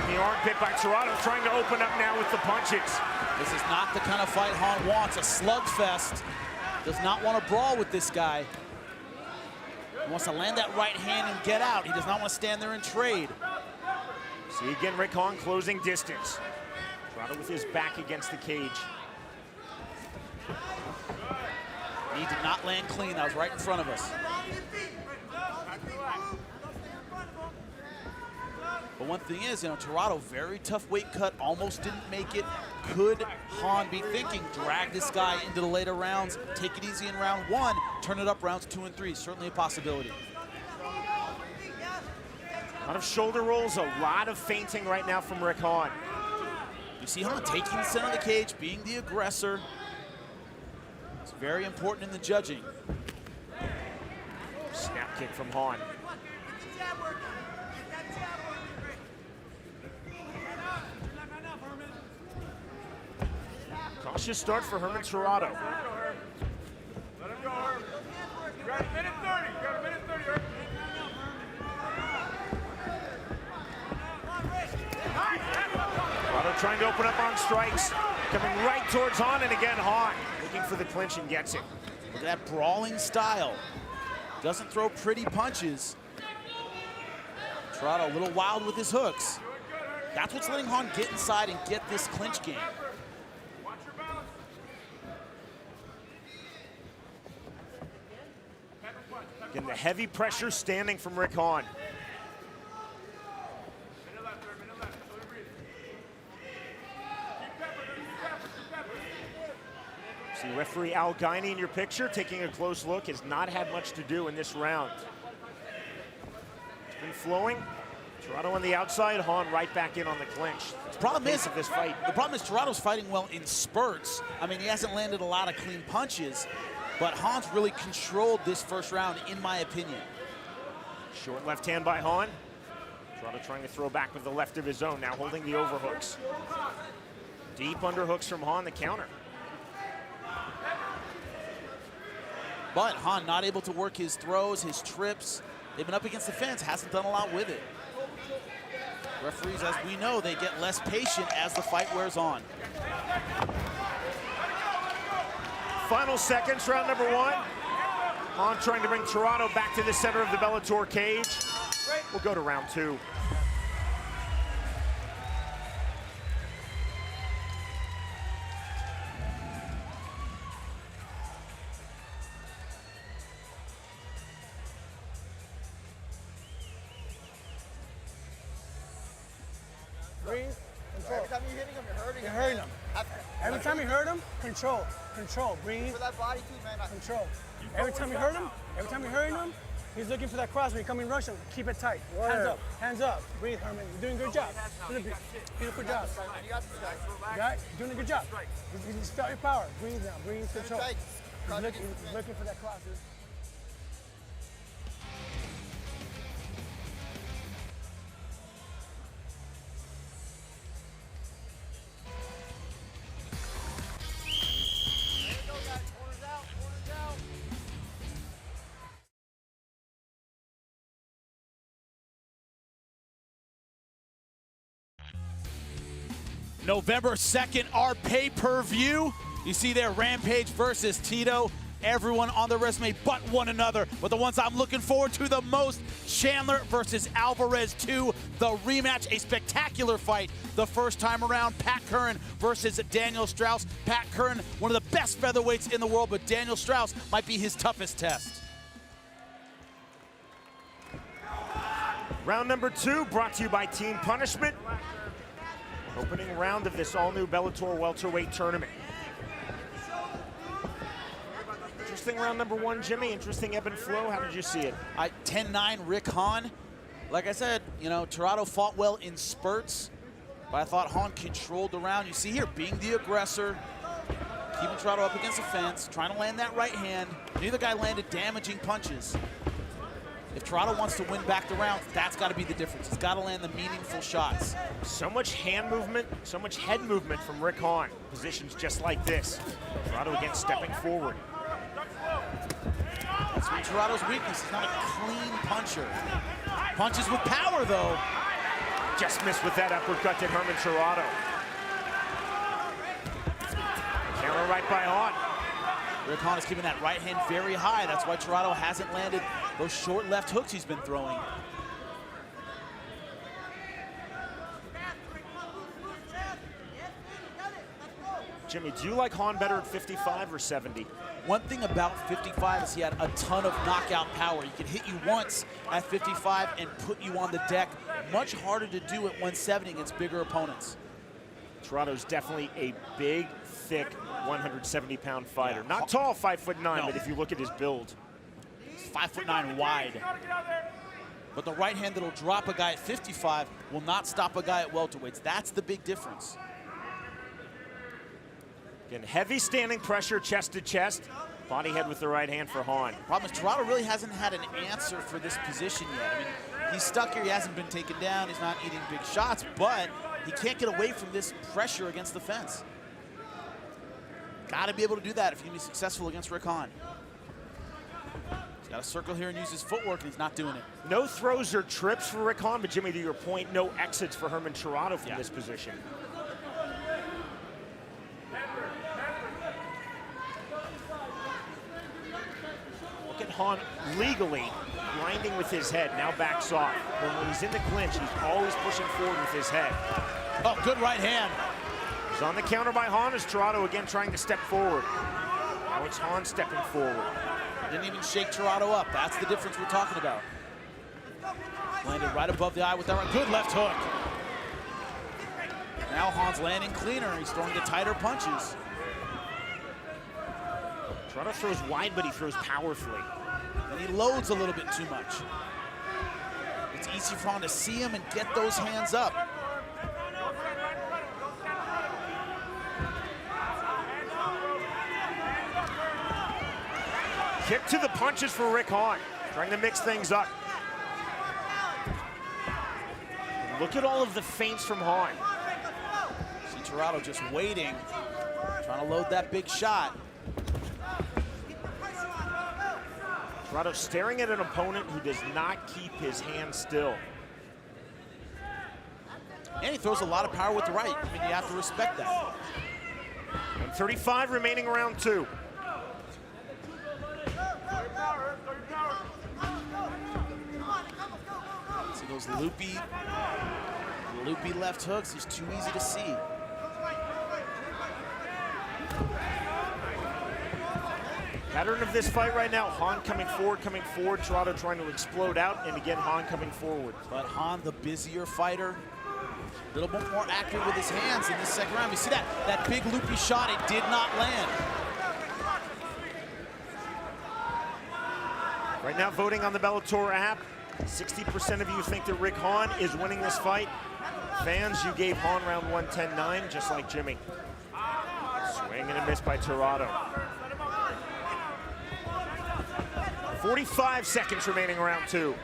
The armpit by Torrado, trying to open up now with the punches. This is not the kind of fight Hahn wants, a slugfest. Does not want to brawl with this guy. He wants to land that right hand and get out. He does not want to stand there and trade. See again, Rick Hahn closing distance. Torrado with his back against the cage. He did not land clean. That was right in front of us. But one thing is, Torrado, very tough weight cut, almost didn't make it. Could Hahn be thinking, drag this guy into the later rounds, take it easy in round 1, turn it up rounds 2 and 3? Certainly a possibility. A lot of shoulder rolls, a lot of feinting right now from Rick Hahn. You see Hahn taking the center of the cage, being the aggressor. It's Very important in the judging. Snap kick from Hahn. Cautious start for Herman Tirado. Let him go, Herb. You got a minute 30. You got a minute 30, Herb. Tirado trying to open up on strikes. Coming right towards Hahn, and again Hahn looking for the clinch and gets it. Look at that brawling style. Doesn't throw pretty punches. Tirado a little wild with his hooks. That's what's letting Hahn get inside and get this clinch game. Again, the heavy pressure standing from Rick Hahn. See referee Al Guiney in your picture, taking a close look, has not had much to do in this round. It's been flowing. Tirado on the outside, Hahn right back in on the clinch. The problem is Tirado's fighting well in spurts. I mean, he hasn't landed a lot of clean punches, but Hahn's really controlled this first round, in my opinion. Short left hand by Hahn. Tirado trying to throw back with the left of his own, now holding the overhooks. Deep underhooks from Hahn, the counter. But Hahn not able to work his throws, his trips. They've been up against the fence, hasn't done a lot with it. Referees, as we know, they get less patient as the fight wears on. Final seconds, round number one. Hahn trying to bring Tirado back to the center of the Bellator cage. We'll go to round two. Breathe, control. Every time you're hitting him, you're hurting him. You're hurting him. Every time you hurt him, control, control, breathe. For that body too, man. Control. Every time you hurt him, every time you're hurting him, he's looking for that cross. When you come in rush him, keep it tight. Hands up, breathe, Herman. You're doing a good job. Beautiful job. You got this, guys. Got it? You're doing a good job. You just felt your power. Breathe now, breathe, control. He's looking for that cross, dude. November 2nd, our pay-per-view. You see there, Rampage versus Tito. Everyone on the resume but one another. But the ones I'm looking forward to the most, Chandler versus Alvarez 2, the rematch, a spectacular fight the first time around. Pat Curran versus Daniel Straus. Pat Curran, one of the best featherweights in the world, but Daniel Straus might be his toughest test. Round number two brought to you by Team Punishment. Opening round of this all-new Bellator welterweight tournament. Interesting round number one, Jimmy. Interesting ebb and flow. How did you see it? 10-9 Rick Hahn. Like I said, you know, Tirado fought well in spurts, but I thought Hahn controlled the round. You see here, being the aggressor, keeping Tirado up against the fence, trying to land that right hand. Neither guy landed damaging punches. If Tirado wants to win back the round, that's got to be the difference. He's got to land the meaningful shots. So much hand movement, so much head movement from Rick Hahn. Positions just like this. Tirado again stepping forward. That's Tirado's weakness. He's not a clean puncher. Punches with power, though. Just missed with that uppercut to Herman Tirado. Camera right by Hahn. Rick Hahn is keeping that right hand very high. That's why Tirado hasn't landed those short left hooks he's been throwing. Jimmy, do you like Hahn better at 55 or 70? One thing about 55 is he had a ton of knockout power. He could hit you once at 55 and put you on the deck. Much harder to do at 170 against bigger opponents. Tirado's definitely a big, thick, 170-pound fighter. Not tall, 5'9", but if you look at his build. 5'9" wide. But the right hand that'll drop a guy at 55 will not stop a guy at welterweights. That's the big difference. Again, heavy standing pressure chest to chest. Body head with the right hand for Hahn. Problem is, Tirado really hasn't had an answer for this position yet. I mean, he's stuck here. He hasn't been taken down. He's not eating big shots, but he can't get away from this pressure against the fence. Got to be able to do that if you're going to be successful against Rick Hahn. He's got to circle here and use his footwork, and he's not doing it. No throws or trips for Rick Hahn, but Jimmy, to your point, no exits for Herman Tirado from this position. Look at Hahn legally grinding with his head, now backs off. But when he's in the clinch, he's always pushing forward with his head. Oh, good right hand. He's on the counter by Hahn as Tirado again trying to step forward. Now it's Hahn stepping forward. Didn't even shake Tirado up. That's the difference we're talking about. Landed right above the eye with that right. Good left hook. Now Hahn's landing cleaner. He's throwing the tighter punches. Tirado throws wide, but he throws powerfully. And he loads a little bit too much. It's easy for Hahn to see him and get those hands up. Kick to the punches for Rick Hahn, trying to mix things up. Look at all of the feints from Hahn. See Tirado just waiting, trying to load that big shot. Tirado staring at an opponent who does not keep his hands still. And he throws a lot of power with the right. I mean, you have to respect that. 1:35 remaining round two. See those loopy left hooks, he's too easy to see. Pattern of this fight right now, Hahn coming forward, Tirado trying to explode out, and again, Hahn coming forward. But Hahn, the busier fighter, a little bit more accurate with his hands in this second round. You see that big loopy shot, it did not land. Right now, voting on the Bellator app, 60% of you think that Rick Hahn is winning this fight. Fans, you gave Hahn round 1 10-9, just like Jimmy. Swing and a miss by Tirado. 45 seconds remaining in round two.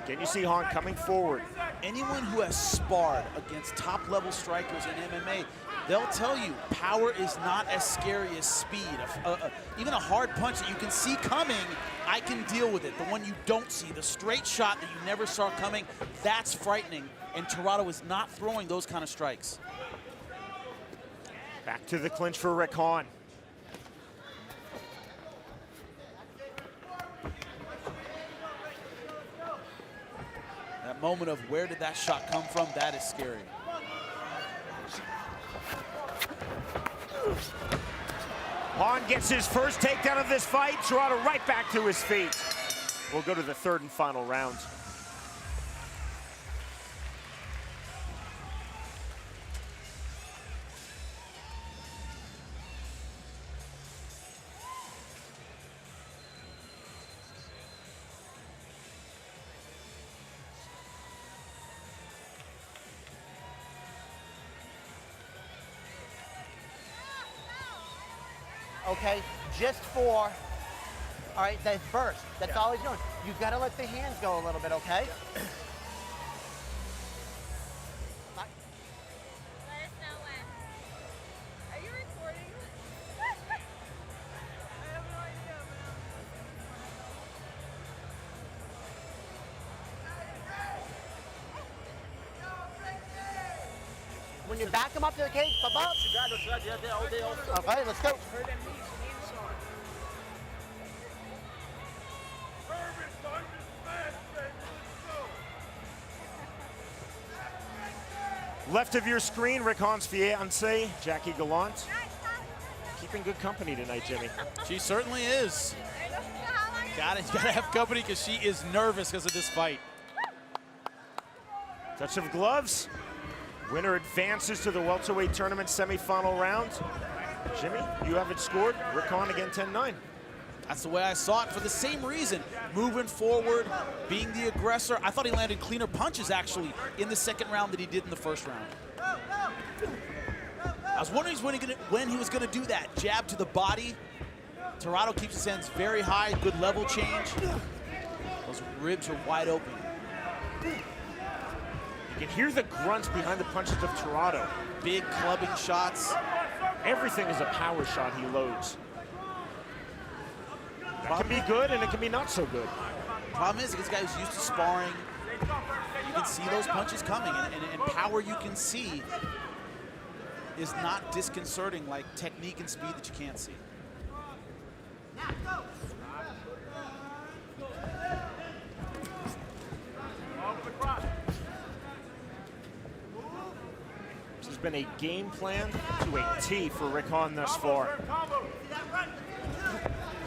Again, you see Hahn coming forward. Anyone who has sparred against top-level strikers in MMA, they'll tell you power is not as scary as speed. Even a hard punch that you can see coming, I can deal with it. The one you don't see, the straight shot that you never saw coming, that's frightening. And Tirado is not throwing those kind of strikes. Back to the clinch for Rick Hahn. That moment of where did that shot come from, that is scary. Hahn gets his first takedown of this fight. Tirado right back to his feet. We'll go to the third and final round. Okay, just for, all right, that burst. That's all he's doing. You've got to let the hands go a little bit, okay? Are you recording? I have no idea, When you back him up to the cage, pop up. Okay, let's go. Left of your screen, Rick Hahn's fiancée, Jackie Gallant. Keeping good company tonight, Jimmy. She certainly is. Gotta have company because she is nervous because of this fight. Touch of gloves. Winner advances to the welterweight tournament semifinal round. Jimmy, you have it scored. Rick Hahn again 10-9. That's the way I saw it for the same reason. Moving forward, being the aggressor. I thought he landed cleaner punches, actually, in the second round than he did in the first round. I was wondering when he was going to do that. Jab to the body, Tirado keeps his hands very high, good level change. Those ribs are wide open. You can hear the grunts behind the punches of Tirado. Big clubbing shots. Everything is a power shot he loads. That can be good and it can be not so good. Problem is, this guy who's used to sparring, you can see those punches coming, and power you can see is not disconcerting like technique and speed that you can't see. This has been a game plan to a T for Rick Hahn thus far.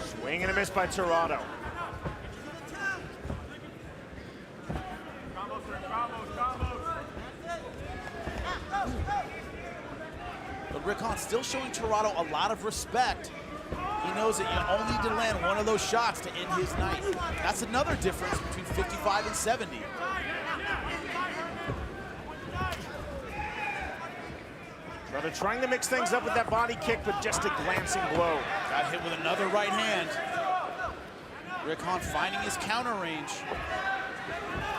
Swing and a miss by Tirado. But Rick Hahn still showing Tirado a lot of respect. He knows that you only need to land one of those shots to end his night. That's another difference between 55 and 70. Tirado trying to mix things up with that body kick, but just a glancing blow. Got hit with another right hand. Rick Hahn finding his counter range.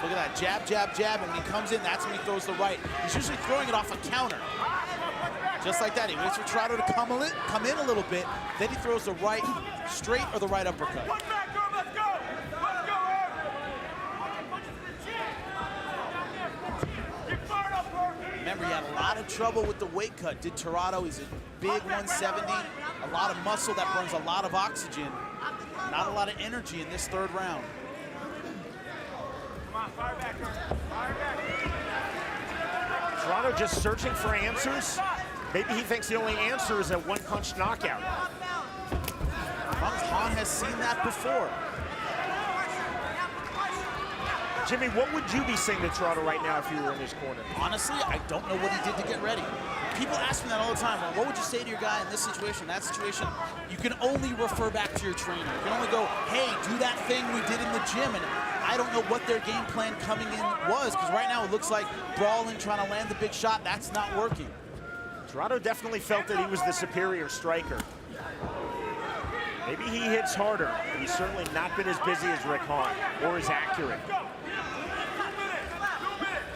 Look at that, jab, jab, jab, and when he comes in, that's when he throws the right. He's usually throwing it off a counter. Just like that, he waits for Tirado to come in a little bit, then he throws the right straight or the right uppercut. Remember, he had a lot of trouble with the weight cut, did Tirado. He's a big 170, a lot of muscle that burns a lot of oxygen, not a lot of energy in this third round. Tirado just searching for answers. Maybe he thinks the only answer is a one-punch knockout. Hahn has seen that before. Jimmy, what would you be saying to Tirado right now if you were in his corner? Honestly, I don't know what he did to get ready. People ask me that all the time. Well, what would you say to your guy in this situation, that situation? You can only refer back to your trainer. You can only go, hey, do that thing we did in the gym. And I don't know what their game plan coming in was, because right now it looks like brawling, trying to land the big shot, that's not working. Tirado definitely felt that he was the superior striker. Maybe he hits harder, but he's certainly not been as busy as Rick Hahn, or as accurate.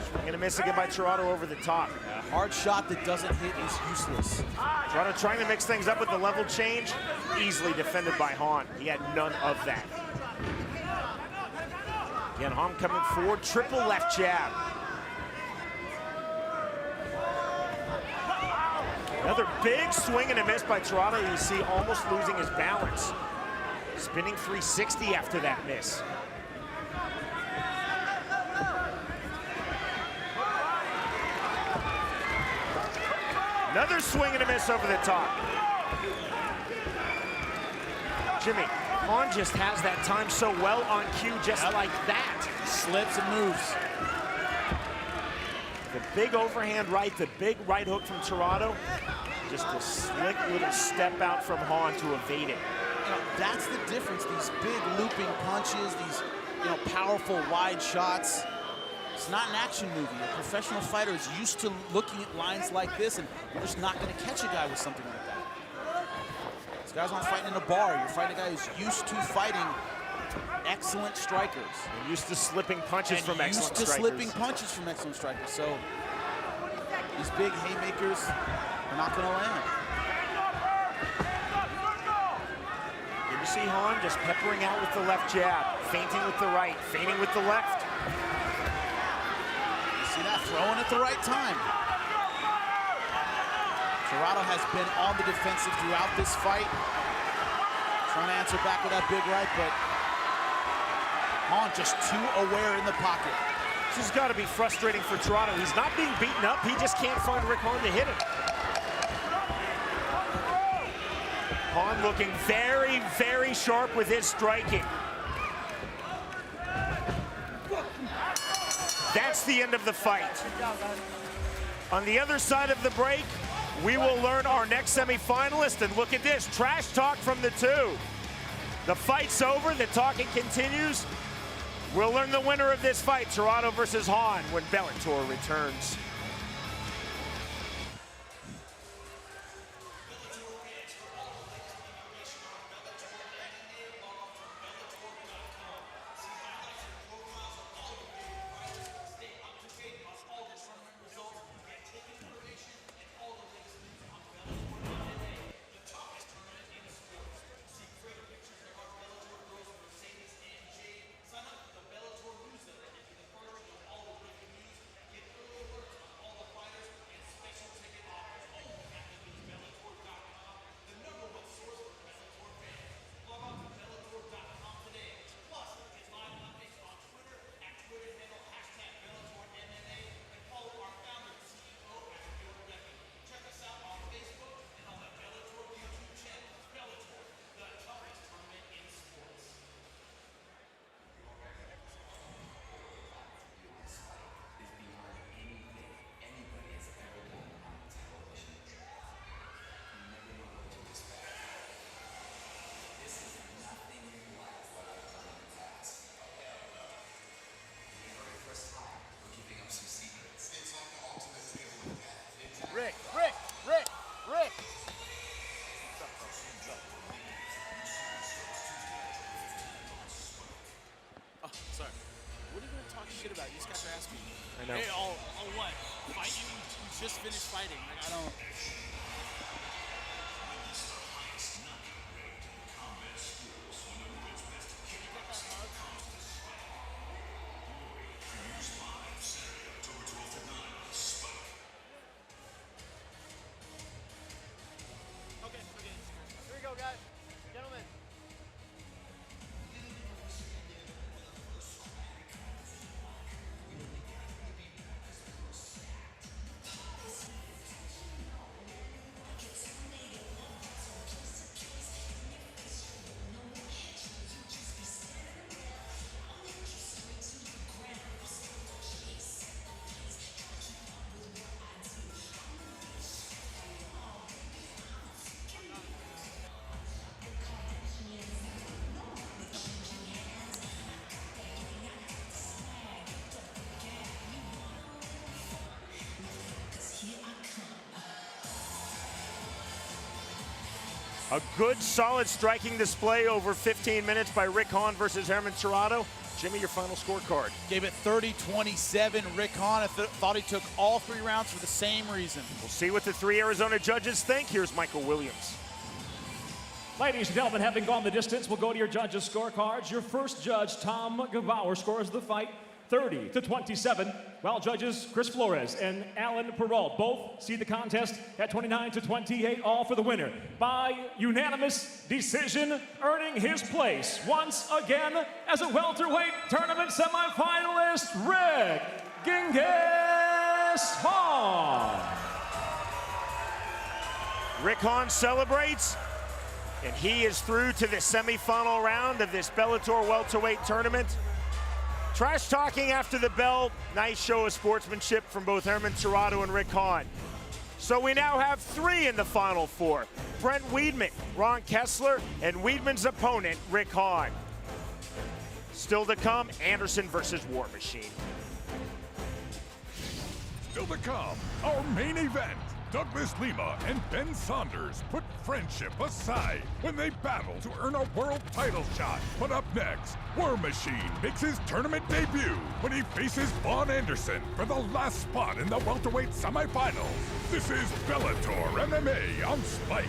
Swing and a miss again by Tirado over the top. A hard shot that doesn't hit is useless. Tirado trying to mix things up with the level change, easily defended by Hahn. He had none of that. Again, Hahn coming forward, triple left jab. Another big swing and a miss by Tirado. You see almost losing his balance. Spinning 360 after that miss. Another swing and a miss over the top. Jimmy, Hahn just has that time so well on cue, just like that. Slips and moves. The big overhand right, the big right hook from Tirado. Just a slick little step out from Hahn to evade it. You know, that's the difference. These big looping punches, these powerful wide shots. It's not an action movie. A professional fighter is used to looking at lines like this, and you're just not going to catch a guy with something like that. These guys aren't fighting in a bar. You're fighting a guy who's used to fighting excellent strikers. And used to slipping punches from excellent strikers. Slipping punches from excellent strikers. So these big haymakers are not going to land. Did you see Hahn just peppering out with the left jab, feinting with the right, feinting with the left? You see that, throwing at the right time. Tirado has been on the defensive throughout this fight. Trying to answer back with that big right, but Hahn just too aware in the pocket. This has got to be frustrating for Tirado. He's not being beaten up. He just can't find Rick Hahn to hit him. Hahn looking very, very sharp with his striking. That's the end of the fight. On the other side of the break, we will learn our next semifinalist. And look at this, trash talk from the two. The fight's over, the talking continues. We'll learn the winner of this fight, Tirado versus Hahn, when Bellator returns. Here we go, guys. Gentlemen. A good, solid striking display over 15 minutes by Rick Hahn versus Herman Tirado. Jimmy, your final scorecard. Gave it 30-27. Rick Hahn thought he took all 3 rounds for the same reason. We'll see what the 3 Arizona judges think. Here's Michael Williams. Ladies and gentlemen, having gone the distance, we'll go to your judges' scorecards. Your first judge, Tom Gebauer, scores the fight 30-27, while judges Chris Flores and Alan Perrault both see the contest at 29-28, all for the winner by unanimous decision, earning his place once again as a welterweight tournament semifinalist, Rick Genghis Hahn. Rick Hahn celebrates, and he is through to the semifinal round of this Bellator welterweight tournament. Trash talking after the bell. Nice show of sportsmanship from both Herman Tirado and Rick Hahn. So we now have 3 in the final 4. Brent Weidman, Ron Kessler, and Weidman's opponent, Rick Hahn. Still to come, Anderson versus War Machine. Still to come, our main event. Douglas Lima and Ben Saunders put friendship aside when they battle to earn a world title shot. But up next, War Machine makes his tournament debut when he faces Vaughn Anderson for the last spot in the welterweight semifinals. This is Bellator MMA on Spike.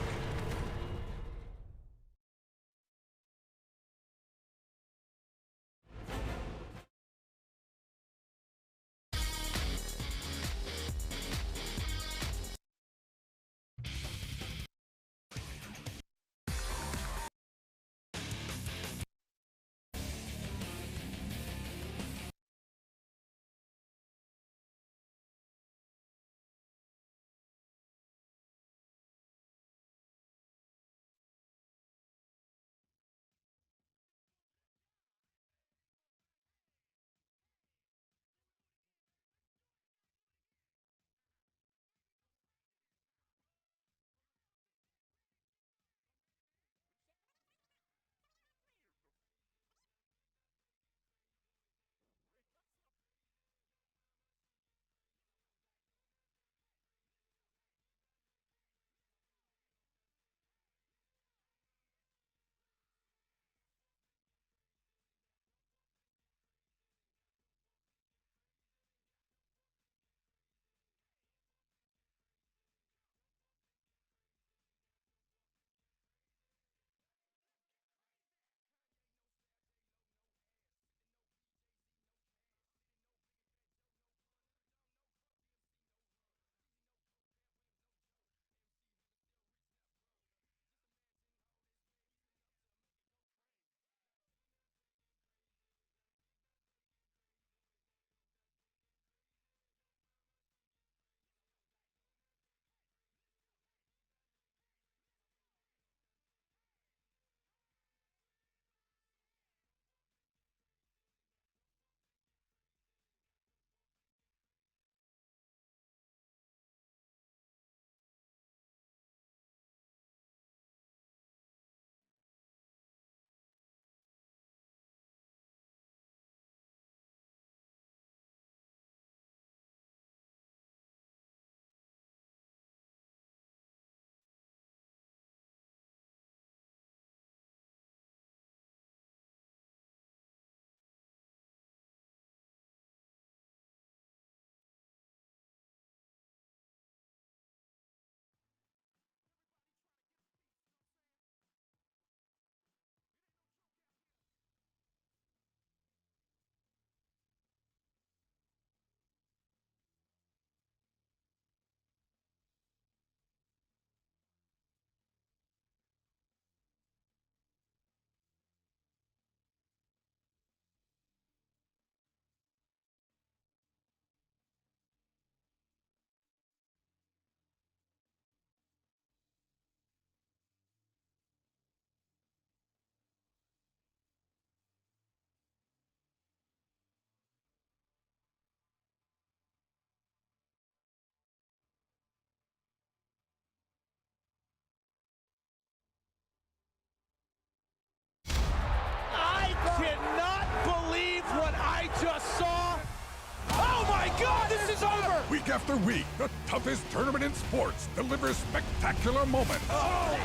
after week, the toughest tournament in sports delivers spectacular moments. Oh,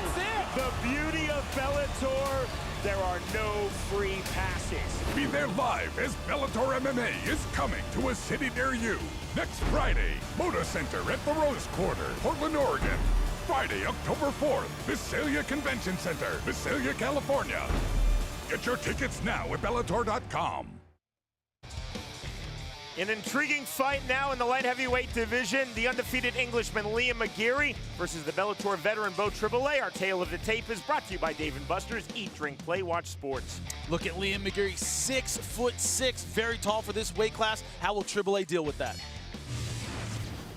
the beauty of Bellator, there are no free passes. Be there live as Bellator MMA is coming to a city near you. Next Friday, Moda Center at the Rose Quarter, Portland, Oregon. Friday, October 4th, Visalia Convention Center, Visalia, California. Get your tickets now at Bellator.com. An intriguing fight now in the light heavyweight division. The undefeated Englishman Liam McGeary versus the Bellator veteran Beau Tribolet. Our tale of the tape is brought to you by Dave & Buster's. Eat, drink, play, watch sports. Look at Liam McGeary, 6'6", very tall for this weight class. How will Tribolet deal with that?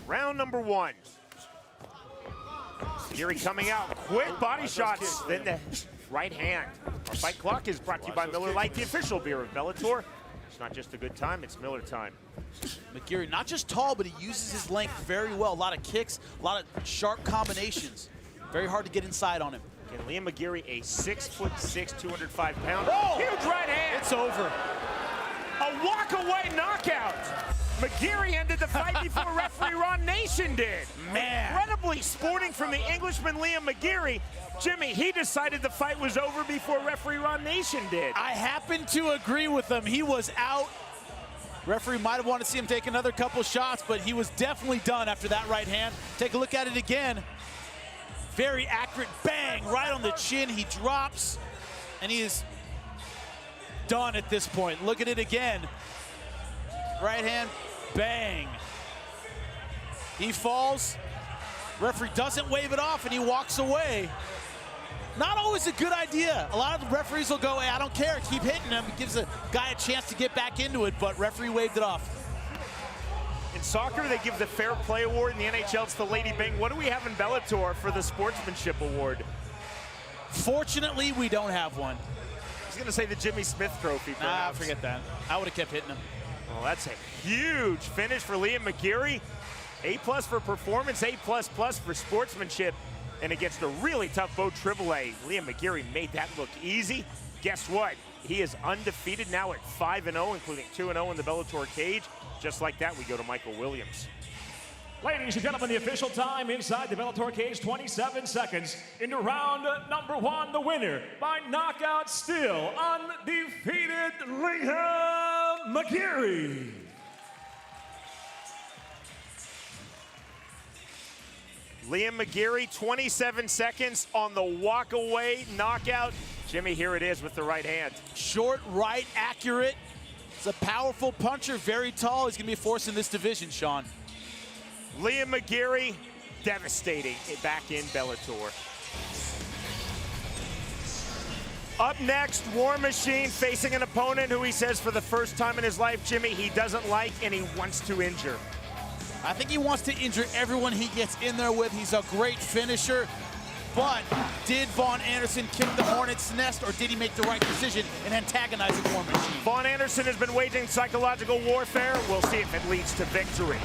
Round number one. McGeary coming out, quick body shots, then the right hand. Our fight clock is brought to you by Miller Lite, the official beer of Bellator. It's not just a good time, it's Miller time. McGeary, not just tall, but he uses his length very well. A lot of kicks, a lot of sharp combinations. Very hard to get inside on him. And Liam McGeary, a 6'6", 205 pounder. Oh! Huge right hand. It's over. A walk-away knockout. McGeary ended the fight before referee Ron Nation did. Man. Incredibly sporting from the Englishman Liam McGeary. Jimmy, he decided the fight was over before referee Ron Nation did. I happen to agree with him. He was out. Referee might have wanted to see him take another couple shots, but he was definitely done after that right hand. Take a look at it again. Very accurate, bang, right on the chin. He drops, and he is done at this point. Look at it again. Right hand, bang. He falls. Referee doesn't wave it off, and he walks away. Not always a good idea. A lot of the referees will go, hey, I don't care, keep hitting him. It gives a guy a chance to get back into it, but referee waved it off. In soccer, they give the Fair Play Award. In the NHL, it's the Lady Bing. What do we have in Bellator for the Sportsmanship Award? Fortunately, we don't have one. I was going to say the Jimmy Smith Trophy, Nah, perhaps. forget that. I would have kept hitting him. Well, that's a huge finish for Liam McGeary. A+ for performance, A++ for sportsmanship. And against a really tough Beau Tribolet, Liam McGeary made that look easy. Guess what? He is undefeated now at 5-0, including 2-0 in the Bellator cage. Just like that, we go to Michael Williams. Ladies and gentlemen, the official time inside the Bellator cage, 27 seconds. Into round number one, the winner by knockout, still undefeated, Liam McGeary. Liam McGeary, 27 seconds on the walk-away knockout. Jimmy, here it is with the right hand. Short, right, accurate. He's a powerful puncher, very tall. He's going to be a force in this division, Sean. Liam McGeary, devastating back in Bellator. Up next, War Machine facing an opponent who he says for the first time in his life, Jimmy, he doesn't like and he wants to injure. I think he wants to injure everyone he gets in there with. He's a great finisher. But did Vaughn Anderson kick the hornet's nest, or did he make the right decision in antagonizing War Machine? Vaughn Anderson has been waging psychological warfare. We'll see if it leads to victory.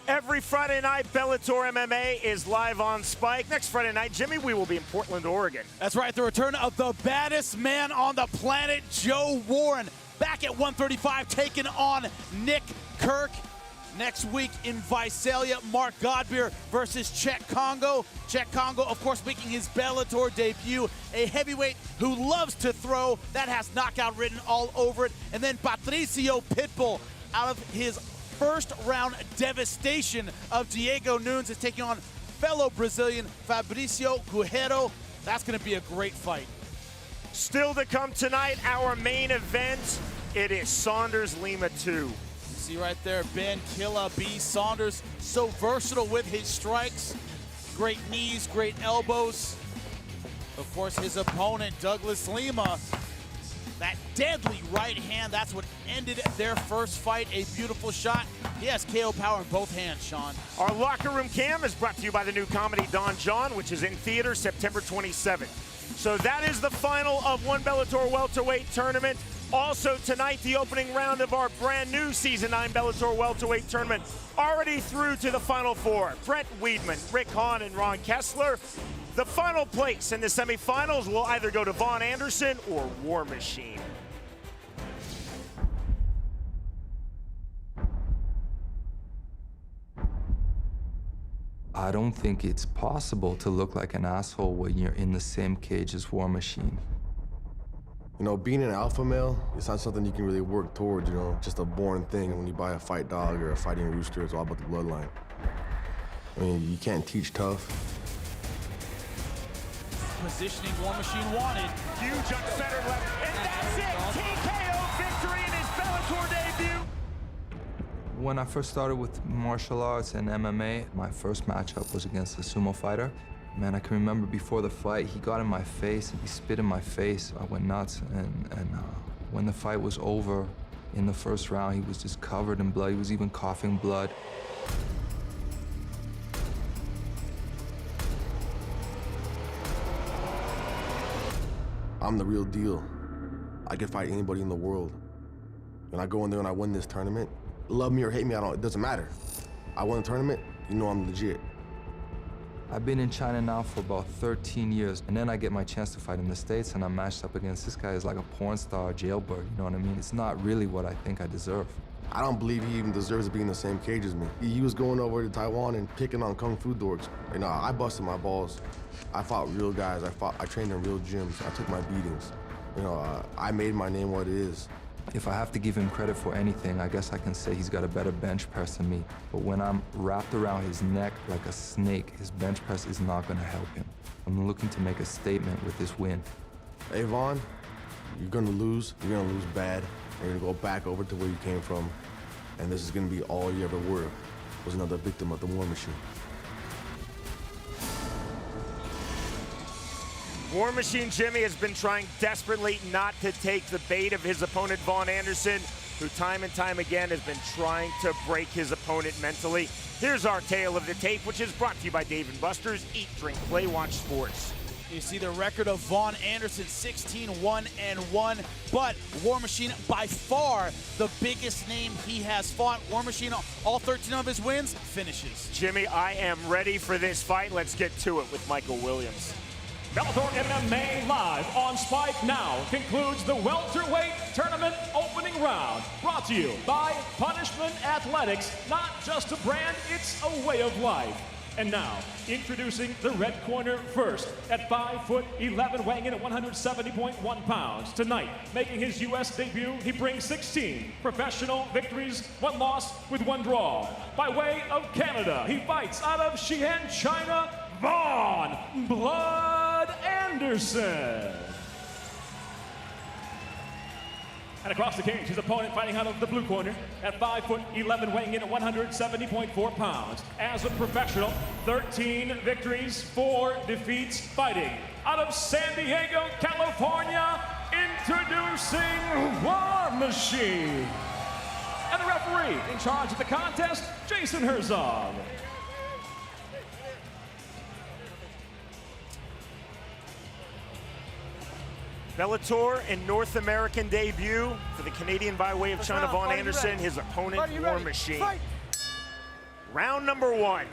Every Friday night, Bellator MMA is live on Spike. Next Friday night, Jimmy, we will be in Portland, Oregon. That's right, the return of the baddest man on the planet, Joe Warren, back at 135, taking on Nick Kirk. Next week in Visalia, Mark Godbeer versus Czech Congo. Czech Congo, of course, making his Bellator debut. A heavyweight who loves to throw. That has knockout written all over it. And then Patricio Pitbull, out of his first round devastation of Diego Nunes, is taking on fellow Brazilian Fabricio Guerreiro. That's going to be a great fight. Still to come tonight, our main event. It is Saunders Lima 2. See right there, Ben Killa B. Saunders, so versatile with his strikes. Great knees, great elbows. Of course, his opponent, Douglas Lima, that deadly right hand, that's what ended their first fight. A beautiful shot. He has KO power in both hands, Sean. Our locker room cam is brought to you by the new comedy Don John, which is in theater September 27th. So that is the final of one Bellator welterweight tournament. Also tonight, the opening round of our brand new Season 9 Bellator welterweight tournament. Already through to the Final Four. Brent Weidman, Rick Hahn, and Ron Kessler. The final place in the semifinals will either go to Vaughn Anderson or War Machine. I don't think it's possible to look like an asshole when you're in the same cage as War Machine. You know, being an alpha male, it's not something you can really work towards, you know, just a born thing. When you buy a fight dog or a fighting rooster, it's all about the bloodline. I mean, you can't teach tough. Positioning War Machine wanted. Huge unfettered left, and that's it! TKO victory in his Bellator debut! When I first started with martial arts and MMA, my first matchup was against a sumo fighter. Man, I can remember before the fight, he got in my face and he spit in my face. I went nuts, and when the fight was over, in the first round, he was just covered in blood. He was even coughing blood. I'm the real deal. I can fight anybody in the world. When I go in there and I win this tournament, love me or hate me, it doesn't matter. I won the tournament, you know I'm legit. I've been in China now for about 13 years, and then I get my chance to fight in the States, and I'm matched up against this guy who's like a porn star, jailbird, you know what I mean? It's not really what I think I deserve. I don't believe he even deserves to be in the same cage as me. He was going over to Taiwan and picking on kung fu dorks. You know, I busted my balls. I fought real guys. I trained in real gyms. I took my beatings. You know, I made my name what it is. If I have to give him credit for anything, I guess I can say he's got a better bench press than me. But when I'm wrapped around his neck like a snake, his bench press is not gonna help him. I'm looking to make a statement with this win. Hey, Vaughn, you're gonna lose. You're gonna lose bad. You're gonna go back over to where you came from. And this is gonna be all you ever were, was another victim of the War Machine. War Machine Jimmy has been trying desperately not to take the bait of his opponent, Vaughn Anderson, who time and time again has been trying to break his opponent mentally. Here's our tale of the tape, which is brought to you by Dave & Buster's. Eat, drink, play, watch sports. You see the record of Vaughn Anderson, 16-1-1, but War Machine, by far the biggest name he has fought. War Machine, all 13 of his wins, finishes. Jimmy, I am ready for this fight. Let's get to it with Michael Williams. Bellator MMA live on Spike now concludes the welterweight tournament opening round. Brought to you by Punishment Athletics, not just a brand, it's a way of life. And now, introducing the red corner first, at 5'11", weighing in at 170.1 pounds. Tonight, making his U.S. debut, he brings 16 professional victories, 1 loss with 1 draw. By way of Canada, he fights out of Xi'an, China, Vaughn Blood Anderson. And across the cage, his opponent fighting out of the blue corner at 5'11", weighing in at 170.4 pounds. As a professional, 13 victories, 4 defeats, fighting out of San Diego, California, introducing War Machine. And the referee in charge of the contest, Jason Herzog. Bellator and North American debut for the Canadian by way of China, Vaughn Anderson, his opponent, War Machine. Round number 1.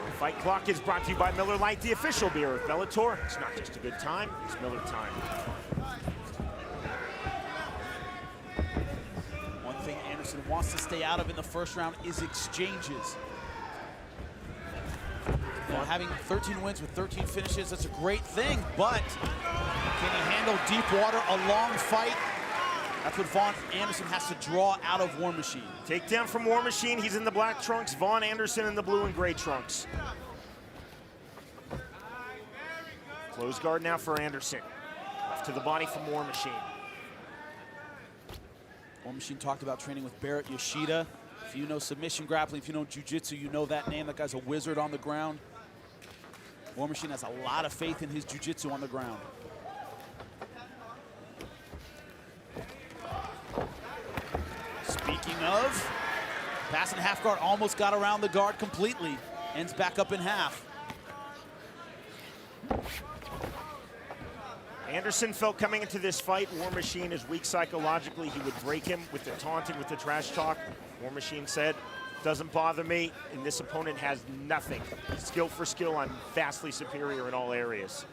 The fight clock is brought to you by Miller Lite, the official beer of Bellator. It's not just a good time, it's Miller time. One thing Anderson wants to stay out of in the first round is exchanges. Well, having 13 wins with 13 finishes, that's a great thing, but can he handle deep water, a long fight? That's what Vaughn Anderson has to draw out of War Machine. Takedown from War Machine, he's in the black trunks. Vaughn Anderson in the blue and gray trunks. Close guard now for Anderson. Left to the body from War Machine. War Machine talked about training with Barrett Yoshida. If you know submission grappling, if you know jiu-jitsu, you know that name. That guy's a wizard on the ground. War Machine has a lot of faith in his jiu-jitsu on the ground. Speaking of, passing half guard, almost got around the guard completely. Ends back up in half. Anderson felt coming into this fight, War Machine is weak psychologically. He would break him with the taunting, with the trash talk. War Machine said, doesn't bother me, and this opponent has nothing. Skill for skill, I'm vastly superior in all areas.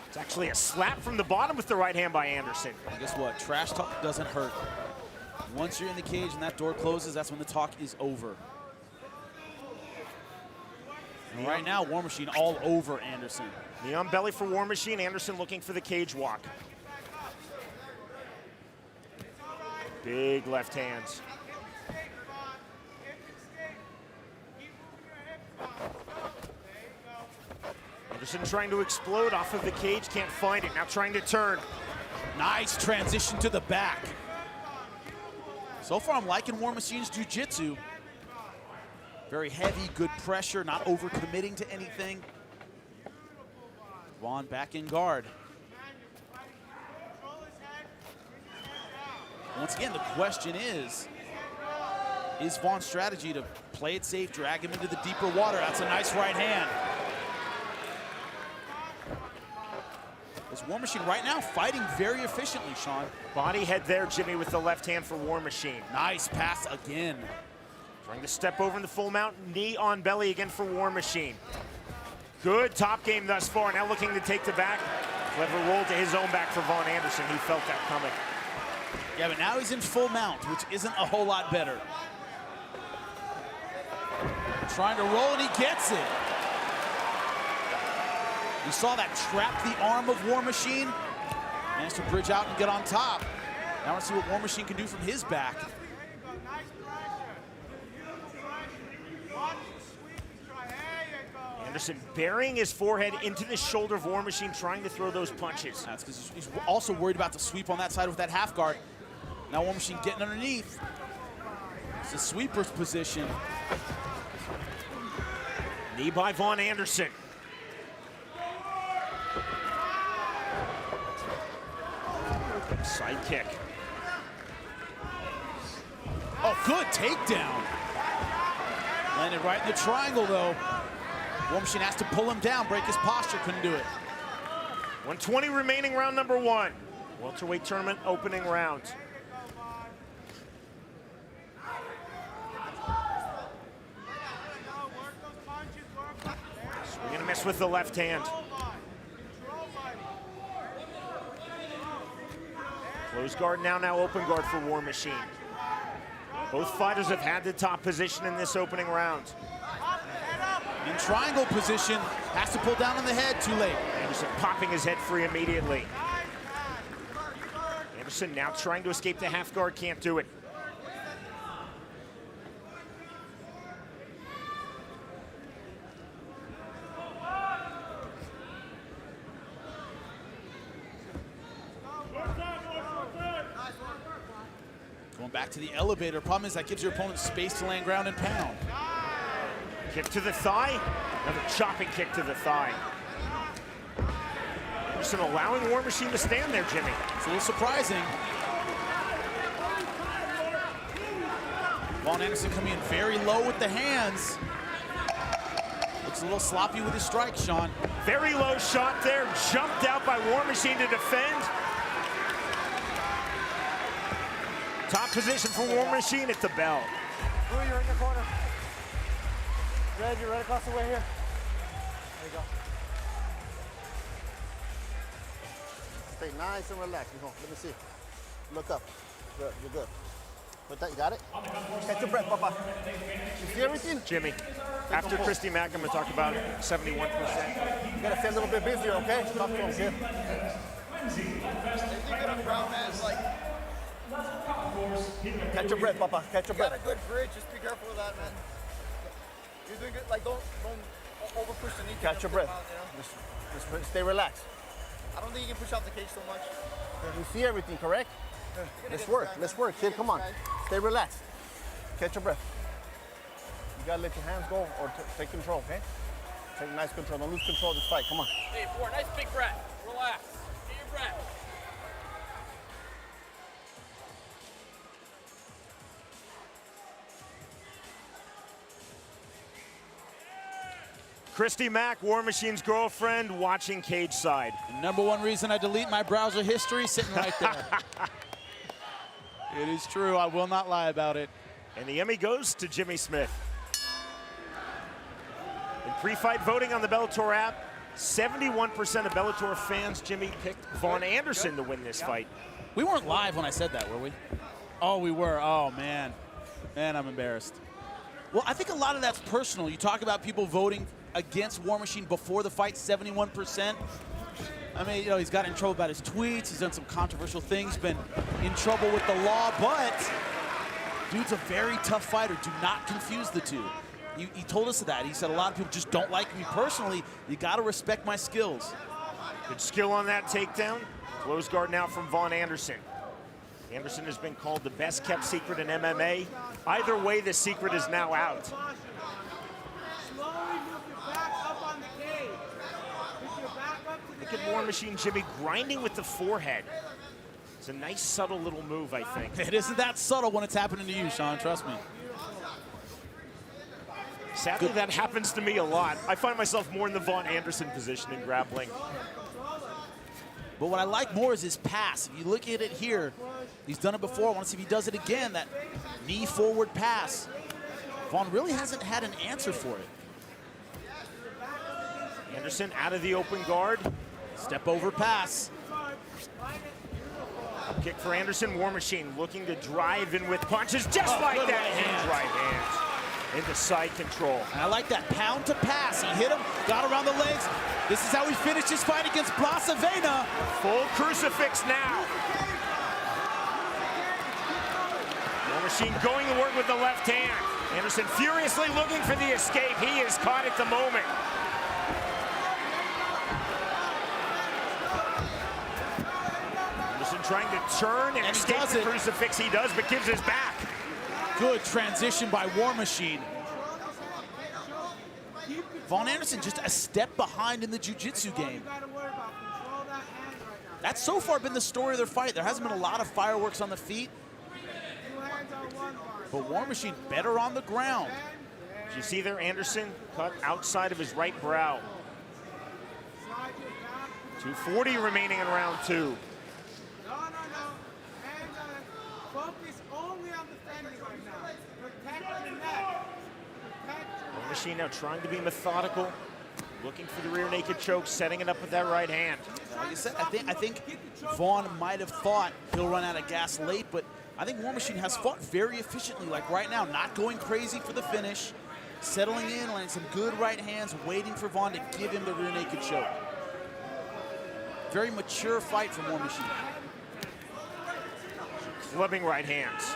It's actually a slap from the bottom with the right hand by Anderson. And guess what? Trash talk doesn't hurt. Once you're in the cage and that door closes, that's when the talk is over. And right now, War Machine all over Anderson. Knee on belly for War Machine. Anderson looking for the cage walk. Big left hands. Anderson trying to explode off of the cage, can't find it. Now trying to turn. Nice transition to the back. So far, I'm liking War Machine's jiu-jitsu. Very heavy, good pressure, not overcommitting to anything. Vaughn back in guard. Once again, the question is Vaughn's strategy to play it safe, drag him into the deeper water? That's a nice right hand. Is War Machine right now fighting very efficiently, Sean? Body head there, Jimmy, with the left hand for War Machine. Nice pass again. Trying to step over in the full mount, knee on belly again for War Machine. Good top game thus far, now looking to take the back. Clever roll to his own back for Vaughn Anderson. He felt that coming. Yeah, but now he's in full mount, which isn't a whole lot better. Trying to roll, and he gets it. You saw that trap the arm of War Machine. Managed to bridge out and get on top. Now let's see what War Machine can do from his back. Anderson burying his forehead into the shoulder of War Machine, trying to throw those punches. That's because he's also worried about the sweep on that side with that half guard. Now War Machine getting underneath. It's a sweeper's position. Knee by Vaughn Anderson. Side kick. Oh, good takedown. Landed right in the triangle, though. War Machine has to pull him down, break his posture, couldn't do it. 120 remaining, round number 1. Welterweight tournament opening round. Swing and a miss with the left hand. Close guard now open guard for War Machine. Both fighters have had the top position in this opening round. In triangle position, has to pull down on the head, too late. Anderson popping his head free immediately. Anderson now trying to escape the half guard, can't do it. Going back to the elevator. Problem is that gives your opponent space to land ground and pound. Kick to the thigh. Another chopping kick to the thigh. Anderson allowing War Machine to stand there, Jimmy. It's a little surprising. Vaughn Anderson coming in very low with the hands. Looks a little sloppy with his strike, Sean. Very low shot there. Jumped out by War Machine to defend. Top position for War Machine at the bell. Blue, you're in the corner. Red, you're right across the way here. There you go. Stay nice and relaxed. Let me see. Look up. Good, you're good. Put that, you got it? Catch your breath, Papa. You see everything? Jimmy, after Christy Mack, I'm going to talk about 71%. You got to stay a little bit busier, okay? Talk to him, kid. Catch your breath, Papa. Catch your breath. You got a good bridge. Just be careful with that, man. You're doing good. Like, don't over push the knee. Catch your breath. Out, you know? Just stay relaxed. I don't think you can push out the cage so much. You see everything, correct? Let's work. Let's work, kid. Come on. Stay relaxed. Catch your breath. You gotta let your hands go or take control, okay? Take nice control. Don't lose control of this fight. Come on. Hey, four, nice big breath. Relax. Get your breath. Christy Mack, War Machine's girlfriend, watching cage side. The #1 reason I delete my browser history, sitting right there. It is true. I will not lie about it. And the Emmy goes to Jimmy Smith. In pre-fight voting on the Bellator app, 71% of Bellator fans, Jimmy, picked Vaughn Anderson to win this fight. We weren't live when I said that, were we? Oh, we were. Oh, man. Man, I'm embarrassed. Well, I think a lot of that's personal. You talk about people voting against War Machine before the fight, 71%. I mean, you know, he's got in trouble about his tweets. He's done some controversial things, been in trouble with the law, but dude's a very tough fighter. Do not confuse the two. He told us that. He said a lot of people just don't like me personally. You got to respect my skills. Good skill on that takedown. Close guard now from Vaughn Anderson. Anderson has been called the best kept secret in MMA. Either way, the secret is now out. Look at War Machine Jimmy grinding with the forehead. It's a nice, subtle little move, I think. It isn't that subtle when it's happening to you, Sean, trust me. Sadly, that happens to me a lot. I find myself more in the Vaughn Anderson position in grappling. But what I like more is his pass. If you look at it here, he's done it before. I want to see if he does it again, that knee forward pass. Vaughn really hasn't had an answer for it. Anderson out of the open guard. Step over pass. Up kick for Anderson. War Machine looking to drive in with punches just like that. Right hands into side control. And I like that pound to pass. He hit him, got around the legs. This is how he finished his fight against Blasavena. Full crucifix now. War Machine going to work with the left hand. Anderson furiously looking for the escape. He is caught at the moment. Anderson trying to turn and escape the crucifix. He does, but gives his back. Good transition by War Machine. Vaughn Anderson just a step behind in the jiu-jitsu game. That's so far been the story of their fight. There hasn't been a lot of fireworks on the feet. But War Machine better on the ground. Did you see there, Anderson cut outside of his right brow. 2:40 remaining in round two. War Machine now trying to be methodical, looking for the rear naked choke, setting it up with that right hand. Like I said, I think Vaughn might have thought he'll run out of gas late, but I think War Machine has fought very efficiently, like right now, not going crazy for the finish, settling in, landing some good right hands, waiting for Vaughn to give him the rear naked choke. Very mature fight from War Machine. Clubbing right hands.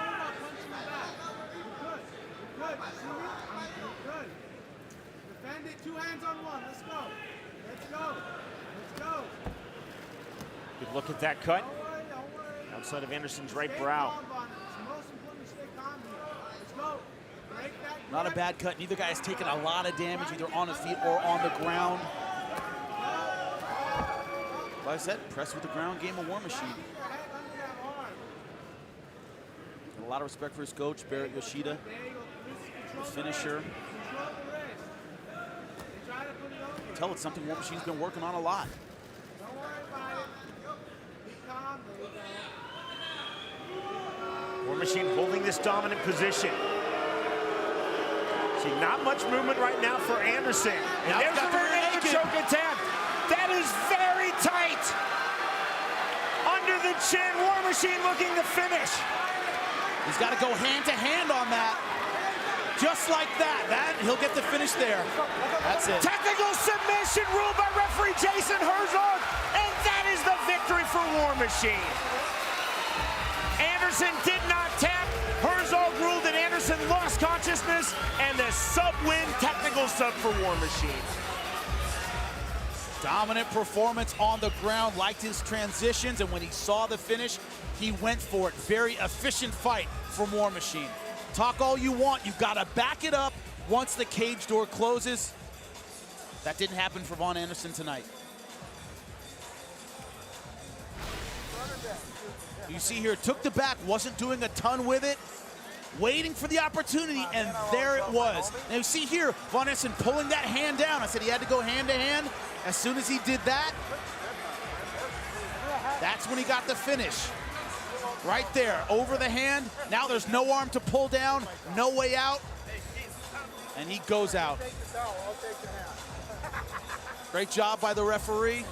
Defend it, 2 hands on 1. Let's go. Let's go. Let's go. Good look at that cut. Outside of Anderson's right brow. Not a bad cut. Neither guy has taken a lot of damage, either on his feet or on the ground. Like I said, press with the ground game of War Machine. A lot of respect for his coach, Barrett Yoshida, the finisher. Tell it's something War Machine's been working on a lot. War War Machine holding this dominant position. See, not much movement right now for Anderson. And now there's the rear naked choke attempt. That is very tight. Under the chin, War Machine looking to finish. He's got to go hand to hand on that. Just like that. He'll get the finish there. That's it. Technical submission ruled by referee Jason Herzog, and that is the victory for War Machine. Anderson did not tap. Herzog ruled that Anderson lost consciousness, and the sub-win, technical sub for War Machine. Dominant performance on the ground, liked his transitions, and when he saw the finish, he went for it. Very efficient fight from War Machine. Talk all you want, you've got to back it up once the cage door closes. That didn't happen for Von Anderson tonight. You see here, took the back, wasn't doing a ton with it, waiting for the opportunity, and there it was. Now you see here, Von Anderson pulling that hand down. I said he had to go hand to hand. As soon as he did that, that's when he got the finish. Right there, over the hand. Now there's no arm to pull down, no way out, and he goes out. Great job by the referee.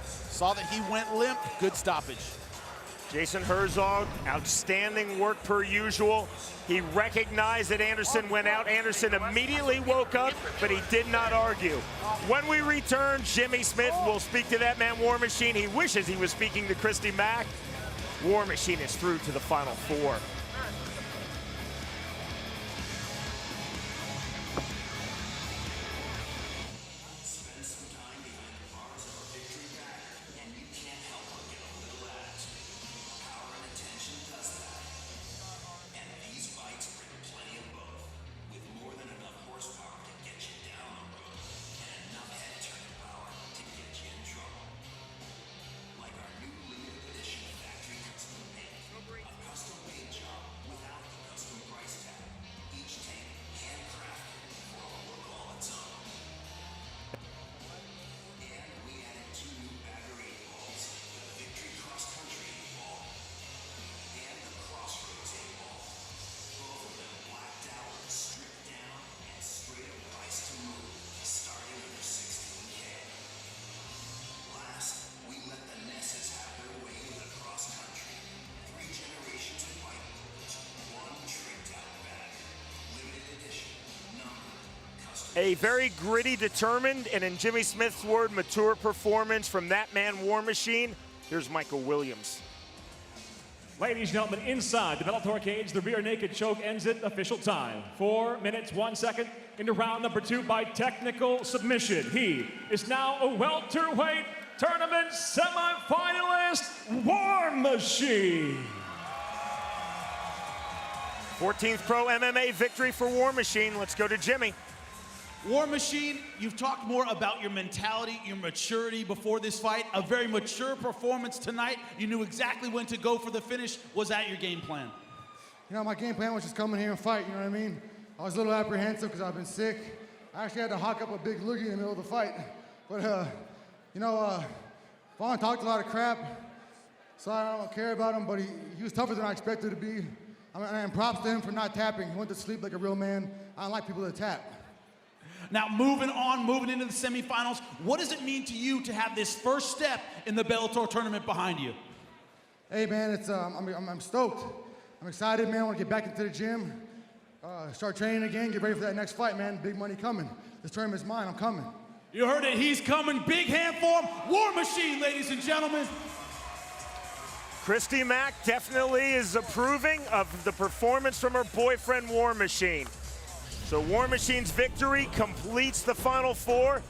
Saw that he went limp, good stoppage. Jason Herzog, outstanding work per usual. He recognized that Anderson went out. Anderson immediately woke up, but he did not argue. When we return, Jimmy Smith will speak to that man, War Machine. He wishes he was speaking to Christy Mack. War Machine is through to the Final Four. A very gritty, determined, and in Jimmy Smith's word, mature performance from that man, War Machine. Here's Michael Williams. Ladies and gentlemen, inside the Bellator cage, the rear naked choke ends it. Official time, 4 minutes, 1 second. Into round number 2 by technical submission. He is now a welterweight tournament semifinalist, War Machine. 14th Pro MMA victory for War Machine. Let's go to Jimmy. War Machine, you've talked more about your mentality, your maturity before this fight. A very mature performance tonight. You knew exactly when to go for the finish. Was that your game plan? You know, my game plan was just come in here and fight, you know what I mean? I was a little apprehensive because I've been sick. I actually had to hawk up a big loogie in the middle of the fight. But, you know, Vaughn talked a lot of crap, so I don't care about him, but he was tougher than I expected to be. And props to him for not tapping. He went to sleep like a real man. I don't like people to tap. Now moving on, moving into the semifinals, what does it mean to you to have this first step in the Bellator tournament behind you? Hey man, I'm stoked. I'm excited, man. I want to get back into the gym, start training again, get ready for that next fight, man. Big money coming. This tournament's mine, I'm coming. You heard it, he's coming. Big hand for him. War Machine, ladies and gentlemen. Christy Mack definitely is approving of the performance from her boyfriend, War Machine. So War Machine's victory completes the Final Four.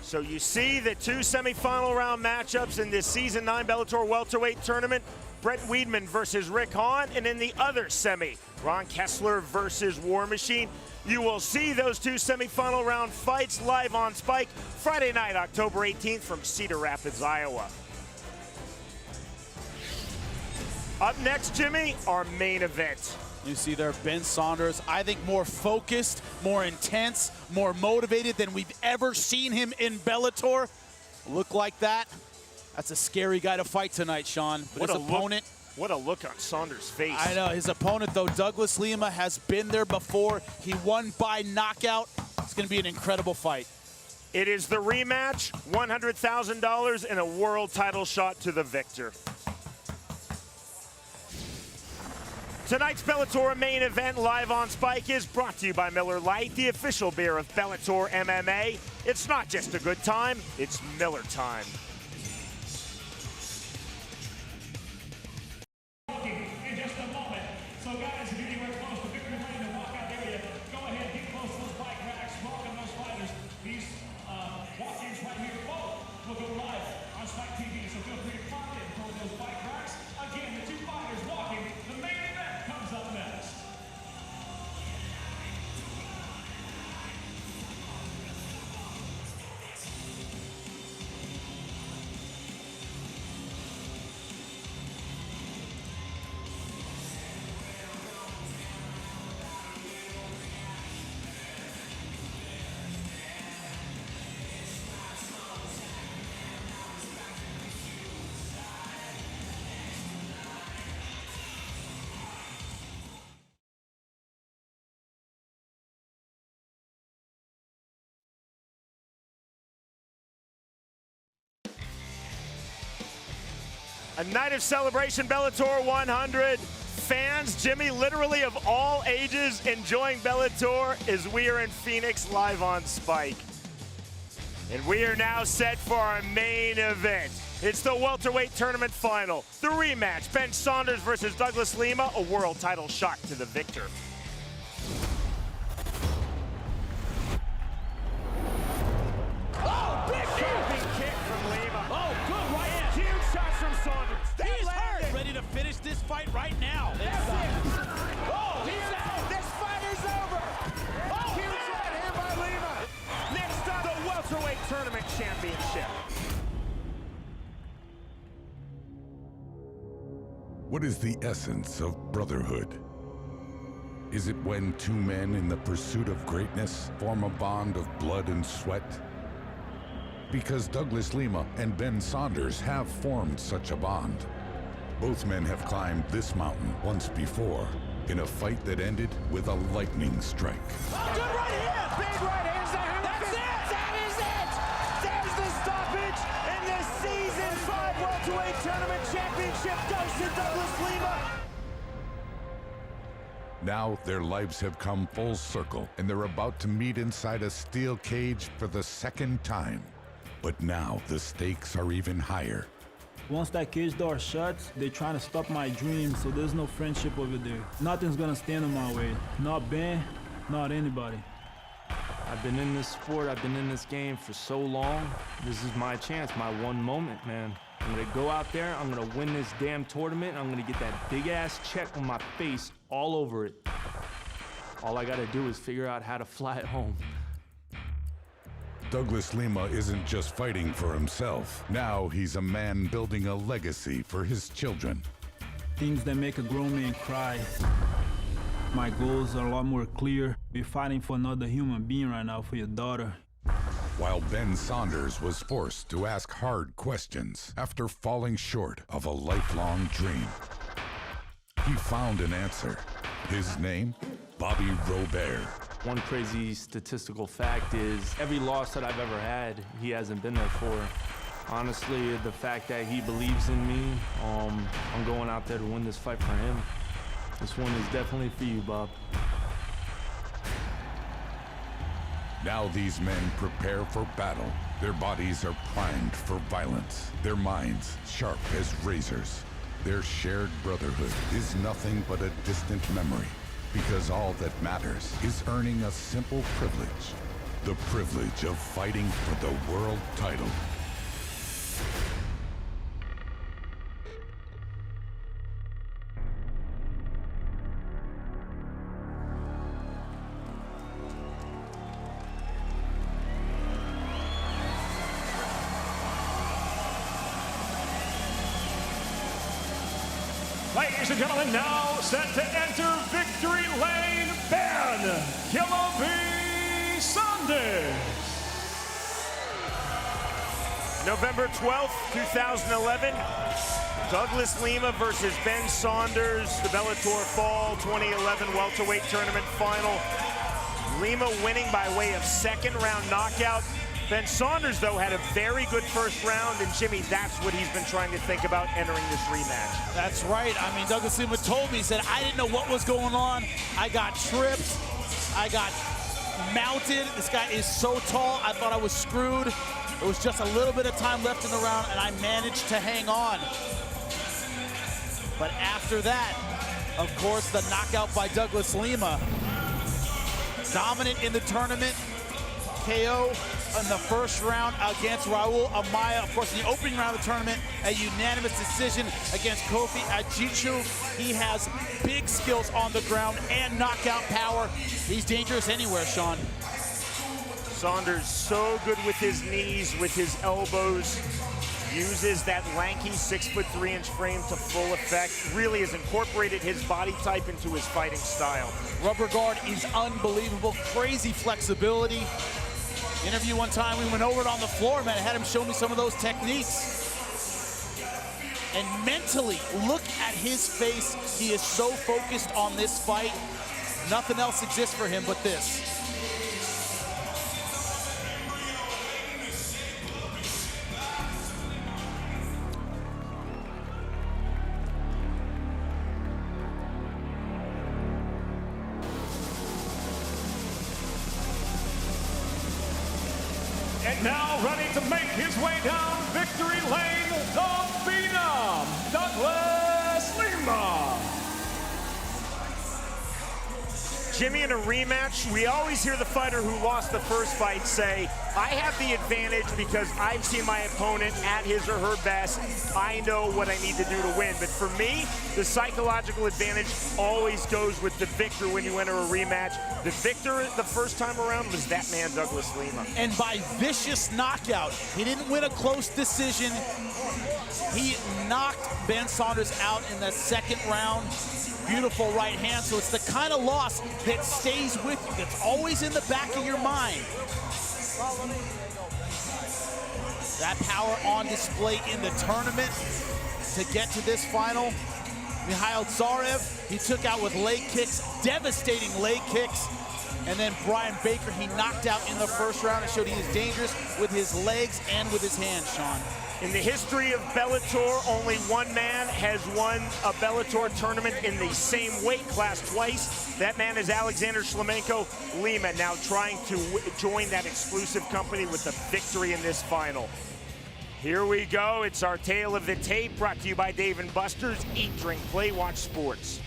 So you see the 2 semifinal round matchups in this Season 9 Bellator welterweight tournament. Brett Weidman versus Rick Hahn, and in the other semi, Ron Kessler versus War Machine. You will see those 2 semifinal round fights live on Spike Friday night, October 18th from Cedar Rapids, Iowa. Up next, Jimmy, our main event. You see there, Ben Saunders, I think more focused, more intense, more motivated than we've ever seen him in Bellator. Look like that. That's a scary guy to fight tonight, Sean. But his opponent, What a look on Saunders' face. I know, his opponent though, Douglas Lima, has been there before. He won by knockout. It's gonna be an incredible fight. It is the rematch, $100,000 and a world title shot to the victor. Tonight's Bellator main event live on Spike is brought to you by Miller Lite, the official beer of Bellator MMA. It's not just a good time, it's Miller time. In just a moment. So guys, if you're anywhere close to victory lane and walkout area, go ahead, get close to those bike racks, welcome those fighters. These walk-ins right here, both will go live on Spike TV. So feel free to pop in toward those bike racks. Again, the two fighters walking. The main event comes up next. A night of celebration, Bellator 100. Fans, Jimmy, literally of all ages enjoying Bellator as we are in Phoenix live on Spike. And we are now set for our main event. It's the welterweight tournament final. The rematch, Ben Saunders versus Douglas Lima, a world title shot to the victor. Oh, big kick from Lima. Oh, good right hand. Huge shots from Saunders. He's hurt. Ready to finish this fight right now. That's it. Oh, he's out. This fight is over. Oh, Huge right hand by Lima. Next up, the welterweight tournament championship. What is the essence of brotherhood? Is it when two men in the pursuit of greatness form a bond of blood and sweat? Because Douglas Lima and Ben Saunders have formed such a bond. Both men have climbed this mountain once before in a fight that ended with a lightning strike. Oh, good right hand. Big right hands down. That's it. That is it. There's the stoppage. And the Season 5 Welterweight Tournament Championship goes to Douglas Lima. Now their lives have come full circle and they're about to meet inside a steel cage for the second time. But now the stakes are even higher. Once that cage door shuts, they're trying to stop my dreams, so there's no friendship over there. Nothing's gonna stand in my way. Not Ben, not anybody. I've been in this sport, I've been in this game for so long. This is my chance, my one moment, man. I'm gonna go out there, I'm gonna win this damn tournament, I'm gonna get that big ass check on my face all over it. All I gotta do is figure out how to fly it home. Douglas Lima isn't just fighting for himself. Now he's a man building a legacy for his children. Things that make a grown man cry. My goals are a lot more clear. You're fighting for another human being right now, for your daughter. While Ben Saunders was forced to ask hard questions after falling short of a lifelong dream. He found an answer. His name, Bobby Robert. One crazy statistical fact is every loss that I've ever had, he hasn't been there for. Honestly, the fact that he believes in me, I'm going out there to win this fight for him. This one is definitely for you, Bob. Now these men prepare for battle. Their bodies are primed for violence. Their minds sharp as razors. Their shared brotherhood is nothing but a distant memory. Because all that matters is earning a simple privilege. The privilege of fighting for the world title. Ladies and gentlemen, now set to enter victory lane, Ben Killer B. Saunders. November 12th, 2011. Douglas Lima versus Ben Saunders, the Bellator Fall 2011 welterweight tournament final. Lima winning by way of second-round knockout. Ben Saunders, though, had a very good first round, and Jimmy, that's what he's been trying to think about entering this rematch. That's right. I mean, Douglas Lima told me, he said, I didn't know what was going on. I got tripped. I got mounted. This guy is so tall, I thought I was screwed. It was just a little bit of time left in the round, and I managed to hang on. But after that, of course, the knockout by Douglas Lima. Dominant in the tournament. KO in the first round against Raul Amaya. Of course, in the opening round of the tournament, a unanimous decision against Kofi Ajichu. He has big skills on the ground and knockout power. He's dangerous anywhere, Sean. Saunders so good with his knees, with his elbows. Uses that lanky 6'3" frame to full effect. Really has incorporated his body type into his fighting style. Rubber guard is unbelievable. Crazy flexibility. Interview one time, we went over it on the floor, man. I had him show me some of those techniques. And mentally, look at his face. He is so focused on this fight. Nothing else exists for him but this. And now ready to make his way down victory lane, the Phenom, Douglas Lima. Jimmy, in a rematch, we always hear the fighter who lost the first fight say, I have the advantage because I've seen my opponent at his or her best. I know what I need to do to win. But for me, the psychological advantage always goes with the victor when you enter a rematch. The victor the first time around was that man, Douglas Lima. And by vicious knockout. He didn't win a close decision. He knocked Ben Saunders out in the second round. Beautiful right hand, so it's the kind of loss that stays with you, that's always in the back of your mind. That power on display in the tournament to get to this final. Mikhail Tsarev, he took out with leg kicks, devastating leg kicks. And then Brian Baker, he knocked out in the first round and showed he is dangerous with his legs and with his hands, Sean. In the history of Bellator, only one man has won a Bellator tournament in the same weight class twice. That man is Alexander Shlemenko. Lima now trying to join that exclusive company with a victory in this final. Here we go. It's our tale of the tape, brought to you by Dave & Buster's. Eat, drink, play, watch sports.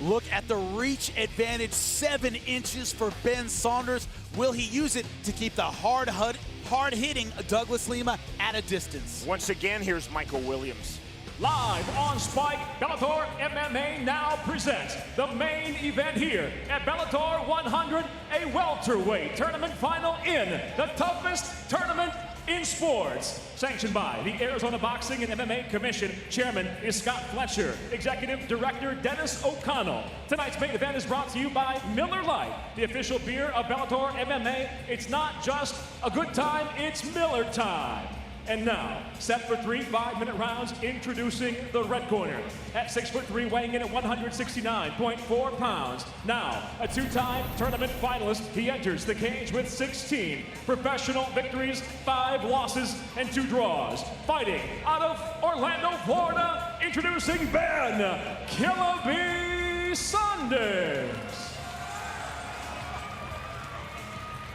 Look at the reach advantage, 7 inches for Ben Saunders. Will he use it to keep the hard-hitting Douglas Lima at a distance? Once again, here's Michael Williams. Live on Spike, Bellator MMA now presents the main event here at Bellator 100, a welterweight tournament final in the toughest tournament in sports. Sanctioned by the Arizona Boxing and MMA Commission. Chairman is Scott Fletcher. Executive Director Dennis O'Connell. Tonight's main event is brought to you by Miller Lite, the official beer of Bellator MMA. It's not just a good time, it's Miller time. And now, set for 3 5-minute rounds, introducing the red corner. At 6'3", weighing in at 169.4 pounds. Now, a 2-time tournament finalist, he enters the cage with 16 professional victories, 5 losses, and 2 draws. Fighting out of Orlando, Florida, introducing Ben Killer B. Saunders.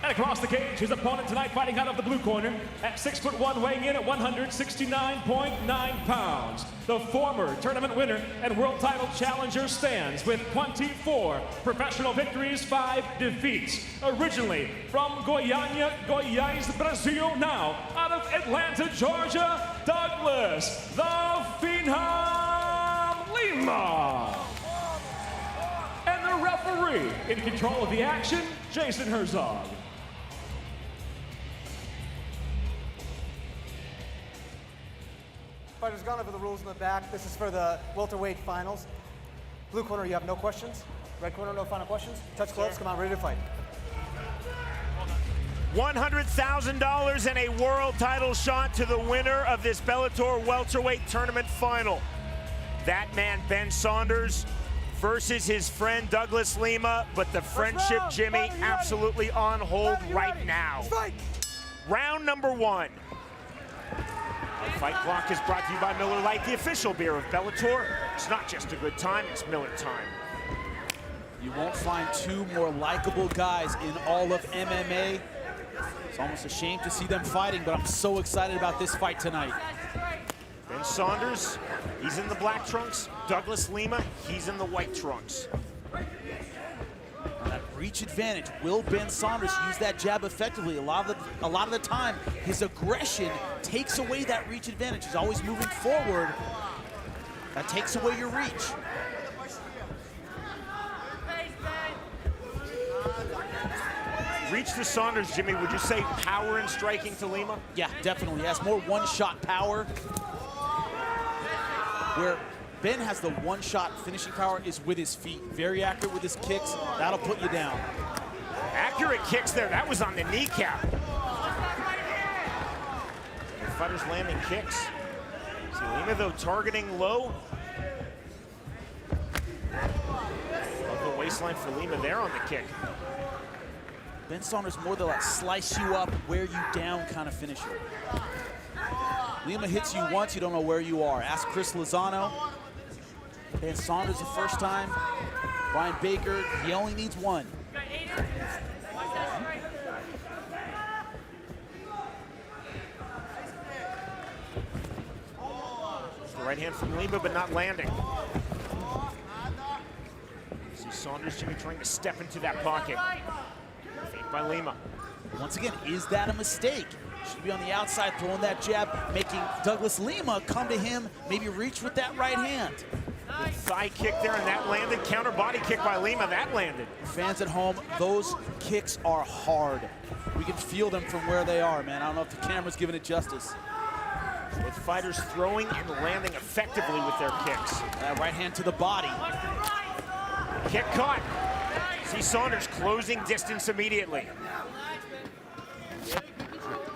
And across the cage, his opponent tonight fighting out of the blue corner at 6'1", weighing in at 169.9 pounds. The former tournament winner and world title challenger stands with 24 professional victories, 5 defeats. Originally from Goiânia, Goiás, Brazil, now out of Atlanta, Georgia, Douglas the Phenom Lima. And the referee in control of the action, Jason Herzog. Fighters gone over the rules in the back. This is for the welterweight finals. Blue corner, you have no questions. Red corner, no final questions. Touch gloves, come on, ready to fight. $100,000 and a world title shot to the winner of this Bellator welterweight tournament final. That man, Ben Saunders, versus his friend Douglas Lima, but the friendship, Jimmy, absolutely on hold right now. Round number 1. Our fight clock is brought to you by Miller Lite, the official beer of Bellator. It's not just a good time, it's Miller time. You won't find two more likable guys in all of MMA. It's almost a shame to see them fighting, but I'm so excited about this fight tonight. Ben Saunders, he's in the black trunks. Douglas Lima, he's in the white trunks. Now that reach advantage, will Ben Saunders use that jab effectively? A lot of the time, his aggression takes away that reach advantage. He's always moving forward. That takes away your reach. Reach to Saunders, Jimmy, would you say power in striking to Lima? Yeah, definitely. He has more one-shot power. Where Ben has the one-shot finishing power is with his feet. Very accurate with his kicks. That'll put you down. Accurate kicks there. That was on the kneecap. The fighter's landing kicks. See Lima, though, targeting low. Above the waistline for Lima there on the kick. Ben Saunders more the slice you up, wear you down kind of finisher. Lima hits you once, you don't know where you are. Ask Chris Lozano. Ben Saunders the first time. Brian Baker, he only needs one. The right hand from Lima, but not landing. See Saunders, Jimmy, trying to step into that pocket. Fake by Lima. Once again, is that a mistake? Should be on the outside, throwing that jab, making Douglas Lima come to him, maybe reach with that right hand. Good thigh kick there, and that landed. Counter body kick by Lima, that landed. Fans at home, those kicks are hard. We can feel them from where they are, man. I don't know if the camera's giving it justice. With fighters throwing and landing effectively with their kicks. Right hand to the body. Kick caught. See Saunders closing distance immediately.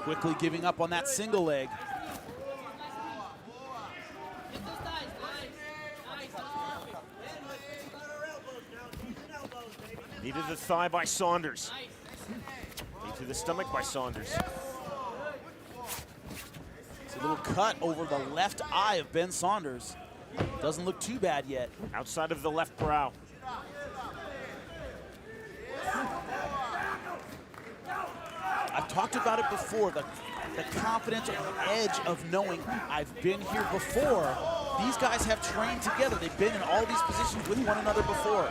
Quickly giving up on that single leg. Knee to the thigh by Saunders. Knee to the stomach by Saunders. It's a little cut over the left eye of Ben Saunders. Doesn't look too bad yet. Outside of the left brow. I've talked about it before, the confidence or the edge of knowing I've been here before. These guys have trained together. They've been in all these positions with one another before.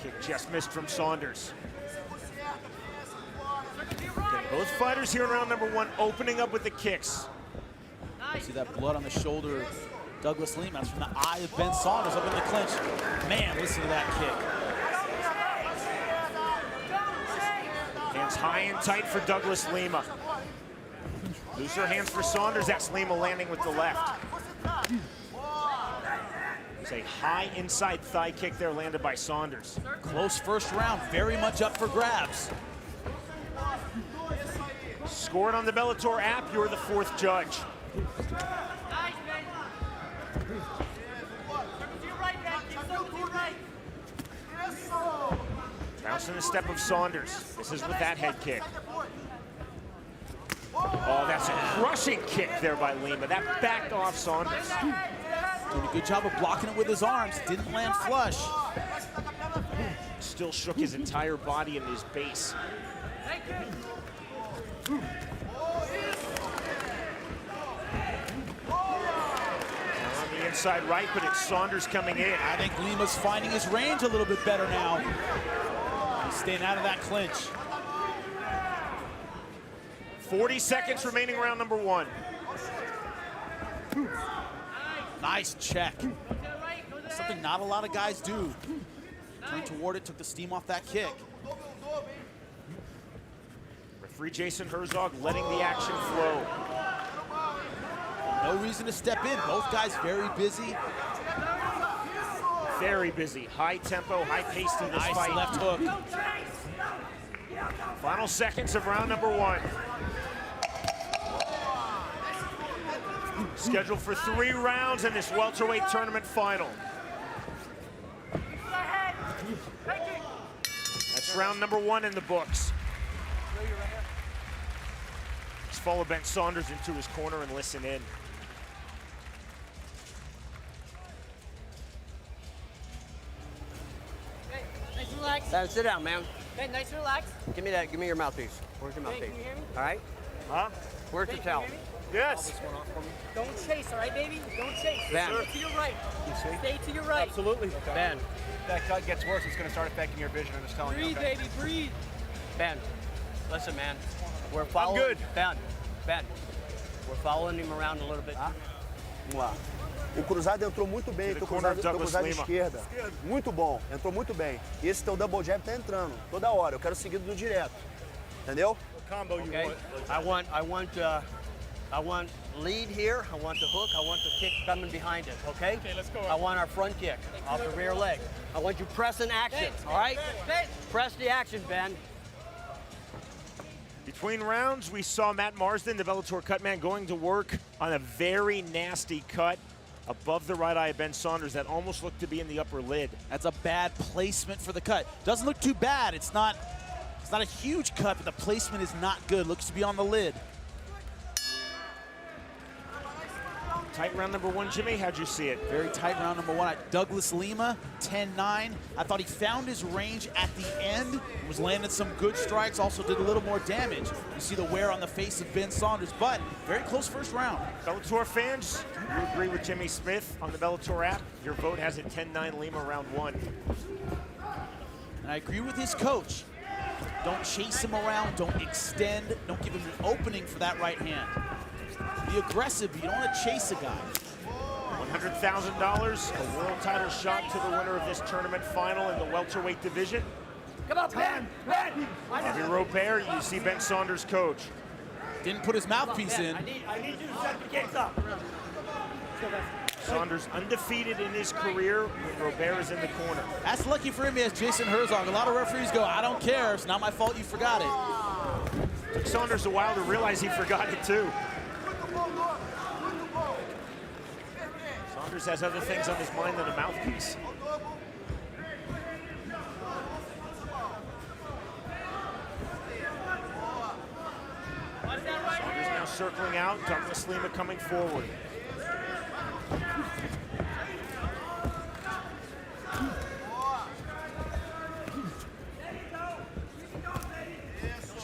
Kick just missed from Saunders. Again, both fighters here in round number 1 opening up with the kicks. See that blood on the shoulder of Douglas Lima. That's from the eye of Ben Saunders up in the clinch. Man, listen to that kick. Hands high and tight for Douglas Lima. Looser hands for Saunders. That's Lima landing with the left. It's a high inside thigh kick there landed by Saunders. Close first round, very much up for grabs. Scored on the Bellator app, you're the 4th judge. Bouncing the step of Saunders. This is with that head kick. Oh, that's a crushing kick there by Lima. That backed off Saunders. Doing a good job of blocking it with his arms. Didn't land flush. Still shook his entire body and his base. On the inside right, but it's Saunders coming in. I think Lima's finding his range a little bit better now. He's staying out of that clinch. 40 seconds remaining round number 1. Nice check. Something not a lot of guys do. Turned toward it, took the steam off that kick. Referee Jason Herzog letting the action flow. No reason to step in. Both guys very busy. Very busy. High tempo, high pace to this nice fight. Left hook. Final seconds of round number 1. Scheduled for 3 rounds in this welterweight tournament final. That's round number 1 in the books. Let's follow Ben Saunders into his corner and listen in. Nice and relax. Ben, sit down, man. Ben, nice and relax. Give me that. Give me your mouthpiece. Where's your Ben, mouthpiece? can you hear me? All right. Huh? Where's Ben, the can you towel? hear me? Yes. Don't chase, all right, baby? Don't chase. Ben. Stay to your right. Stay to your right. Absolutely. Ben. That cut gets worse, it's going to start affecting your vision. I'm just telling you. Breathe, Okay? baby, breathe. Ben, listen, man. We're following. good. Ben, we're following him around a little bit. Vamos lá. O cruzado entrou muito bem, teu cruzado esquerda. Muito bom, entrou muito bem. E esse teu double jab tá entrando toda hora. Eu quero seguir do direto. Entendeu? Combo you Okay. I want lead here. I want the hook. I want the kick coming behind it. Okay. Okay, let's go. I want our front kick off the rear leg. I want you pressing action. All right. Press the action, Ben. Between rounds, we saw Matt Marsden, the Bellator cutman, going to work on a very nasty cut above the right eye of Ben Saunders that almost looked to be in the upper lid. That's a bad placement for the cut. Doesn't look too bad. It's not a huge cut, but the placement is not good. Looks to be on the lid. Tight round number 1, Jimmy. How'd you see it? Very tight round number 1. Douglas Lima, 10-9. I thought he found his range at the end. Was landing some good strikes. Also did a little more damage. You see the wear on the face of Ben Saunders, but very close first round. Bellator fans, you agree with Jimmy Smith on the Bellator app? Your vote has it 10-9 Lima round 1. And I agree with his coach. Don't chase him around. Don't extend. Don't give him an opening for that right hand. Be aggressive, but you don't want to chase a guy. $100,000, a world title shot to the winner of this tournament final in the welterweight division. Come on, Ben. Ben. Bobby Robert, you see Ben Saunders' coach. Didn't put his mouthpiece in. I need you to set the gates up. Saunders undefeated in his career when Robert is in the corner. That's lucky for him. He has Jason Herzog. A lot of referees go, I don't care. It's not my fault you forgot it. Took Saunders a while to realize he forgot it too. Saunders has other things on his mind than a mouthpiece. Saunders now circling out, Douglas Lima coming forward.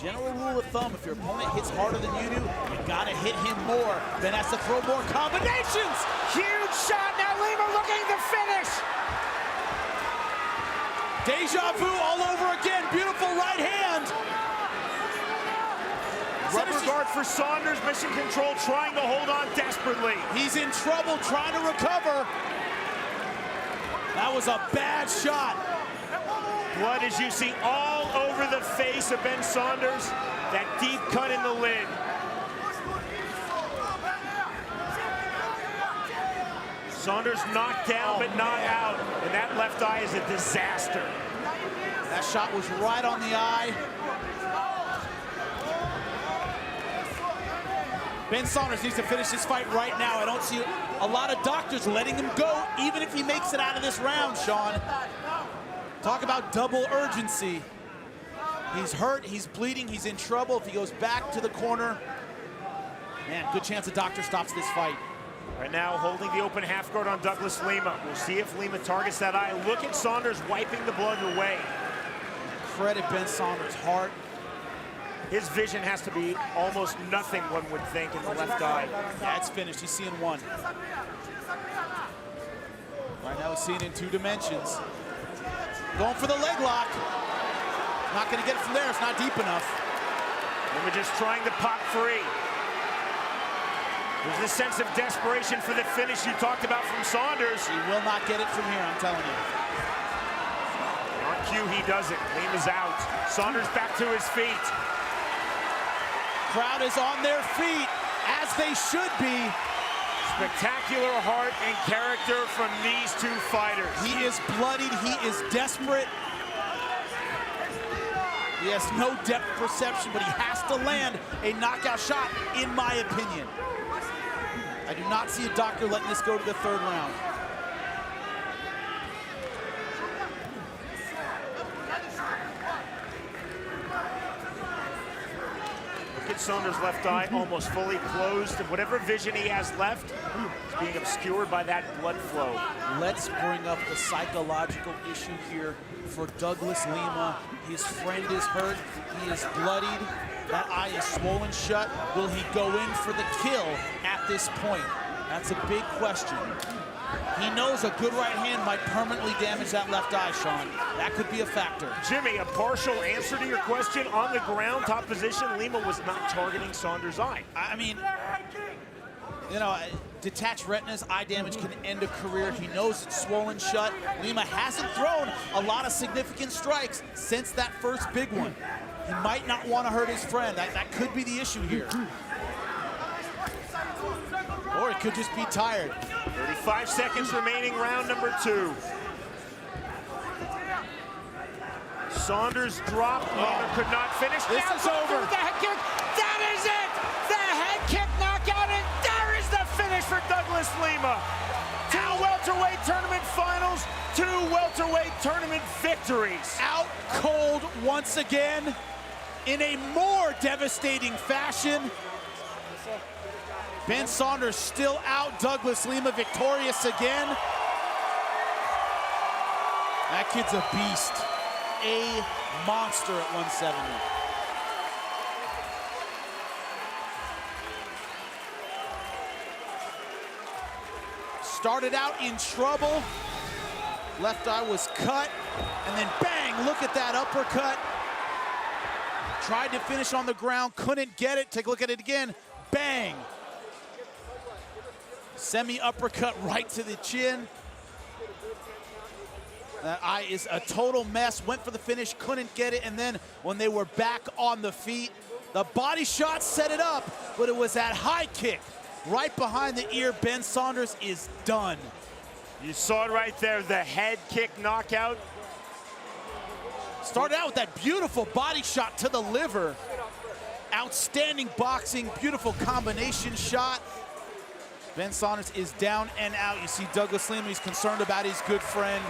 General rule of thumb, if your opponent hits harder than you do, you gotta hit him more. Ben has to throw more combinations. Huge shot, now Lima looking to finish. Deja vu all over again, beautiful right hand. Rubber guard for Saunders, mission control, trying to hold on desperately. He's in trouble trying to recover. That was a bad shot. Blood, as you see, all over the face of Ben Saunders. That deep cut in the lid. Saunders knocked down, but not out. And that left eye is a disaster. That shot was right on the eye. Ben Saunders needs to finish this fight right now. I don't see a lot of doctors letting him go, even if he makes it out of this round, Sean. Talk about double urgency. He's hurt, he's bleeding, he's in trouble. If he goes back to the corner, man, good chance the doctor stops this fight. Right now, holding the open half guard on Douglas Lima. We'll see if Lima targets that eye. Look at Saunders wiping the blood away. Credit Ben Saunders' heart. His vision has to be almost nothing, one would think, in the left eye. Yeah, it's finished. He's seeing one. Right now, he's seeing in 2 dimensions. Going for the leg lock. Not going to get it from there. It's not deep enough. Lima just trying to pop free. There's this sense of desperation for the finish you talked about from Saunders. He will not get it from here, I'm telling you. On cue, he does it. Lima's out. Saunders back to his feet. Crowd is on their feet, as they should be. Spectacular heart and character from these 2 fighters. He is bloodied, he is desperate. He has no depth perception, but he has to land a knockout shot, in my opinion. I do not see a doctor letting this go to the third round. Look at Saunders' left eye, almost fully closed. Whatever vision he has left is being obscured by that blood flow. Let's bring up the psychological issue here for Douglas Lima. His friend is hurt, he is bloodied, that eye is swollen shut. Will he go in for the kill at this point? That's a big question. He knows a good right hand might permanently damage that left eye, Sean. That could be a factor. Jimmy, a partial answer to your question. On the ground, top position, Lima was not targeting Saunders' eye. I mean, you know, detached retinas, eye damage can end a career. He knows it's swollen shut. Lima hasn't thrown a lot of significant strikes since that first big one. He might not want to hurt his friend. That could be the issue here. Or it could just be tired. 35 seconds remaining, round number 2. Saunders dropped, Lima could not finish. This Now is going over. through the head kick. That is it! The head kick knockout, and there is the finish for Douglas Lima. 2 welterweight tournament finals, 2 welterweight tournament victories. Out cold once again in a more devastating fashion. Ben Saunders still out, Douglas Lima victorious again. That kid's a beast, a monster at 170. Started out in trouble. Left eye was cut, and then bang, look at that uppercut. Tried to finish on the ground, couldn't get it. Take a look at it again, bang. Semi-uppercut right to the chin. That eye is a total mess. Went for the finish, couldn't get it, and then when they were back on the feet, the body shot set it up, but it was that high kick right behind the ear. Ben Saunders is done. You saw it right there, the head kick knockout. Started out with that beautiful body shot to the liver. Outstanding boxing, beautiful combination shot. Ben Saunders is down and out. You see Douglas Lima, he's concerned about his good friend.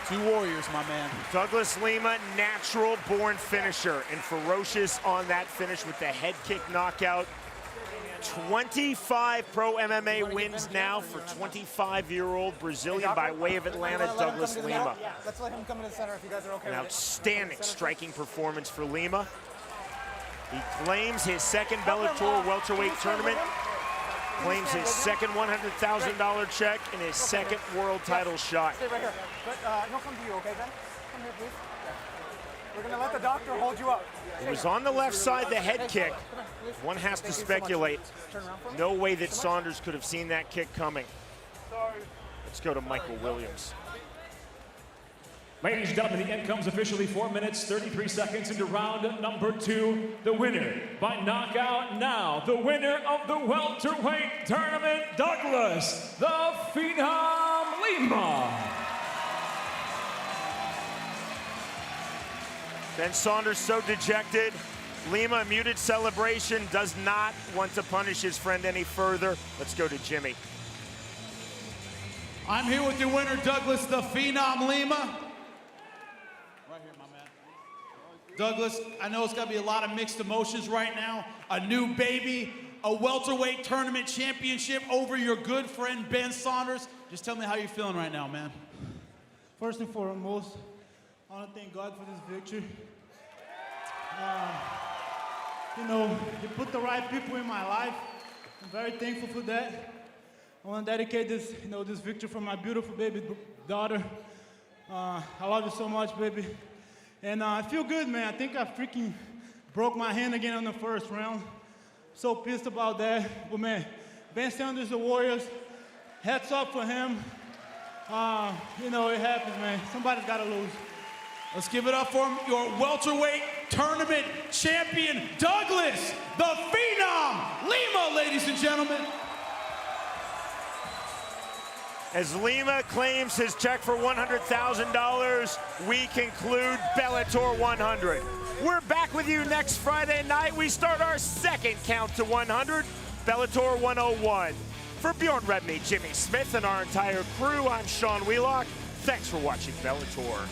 2 warriors, my man. Douglas Lima, natural-born finisher, and ferocious on that finish with the head kick knockout. 25 pro MMA wins now for 25-year-old Brazilian by way of Atlanta, Douglas Lima. Let's let him come to the center if you guys are okay. An outstanding striking performance for Lima. He claims his second Bellator welterweight tournament, claims his second $100,000 check, and his second world title shot. Stay right here. But he'll come to you, okay, Ben? Come here, please. We're going to let the doctor hold you up. It was on the left side, the head kick. One has to speculate. No way that Saunders could have seen that kick coming. Let's go to Michael Williams. Ladies and gentlemen, the end comes officially 4 minutes, 33 seconds into round number 2. The winner by knockout now, the winner of the welterweight tournament, Douglas "The Phenom" Lima. Ben Saunders so dejected. Lima, a muted celebration, does not want to punish his friend any further. Let's go to Jimmy. I'm here with your winner, Douglas "The Phenom" Lima. Douglas, I know it's got to be a lot of mixed emotions right now. A new baby, a welterweight tournament championship over your good friend Ben Saunders. Just tell me how you're feeling right now, man. First and foremost, I want to thank God for this victory. You know, He put the right people in my life. I'm very thankful for that. I want to dedicate this, this victory for my beautiful baby daughter. I love you so much, baby. And I feel good, man. I think I freaking broke my hand again on the first round. So pissed about that. But man, Ben Saunders, the Warriors, hats off for him. It happens, man. Somebody's got to lose. Let's give it up for him, your welterweight tournament champion, Douglas "The Phenom" Lima, ladies and gentlemen. As Lima claims his check for $100,000, we conclude Bellator 100. We're back with you next Friday night. We start our second count to 100, Bellator 101. For Bjorn Rebney, Jimmy Smith, and our entire crew, I'm Sean Wheelock. Thanks for watching Bellator.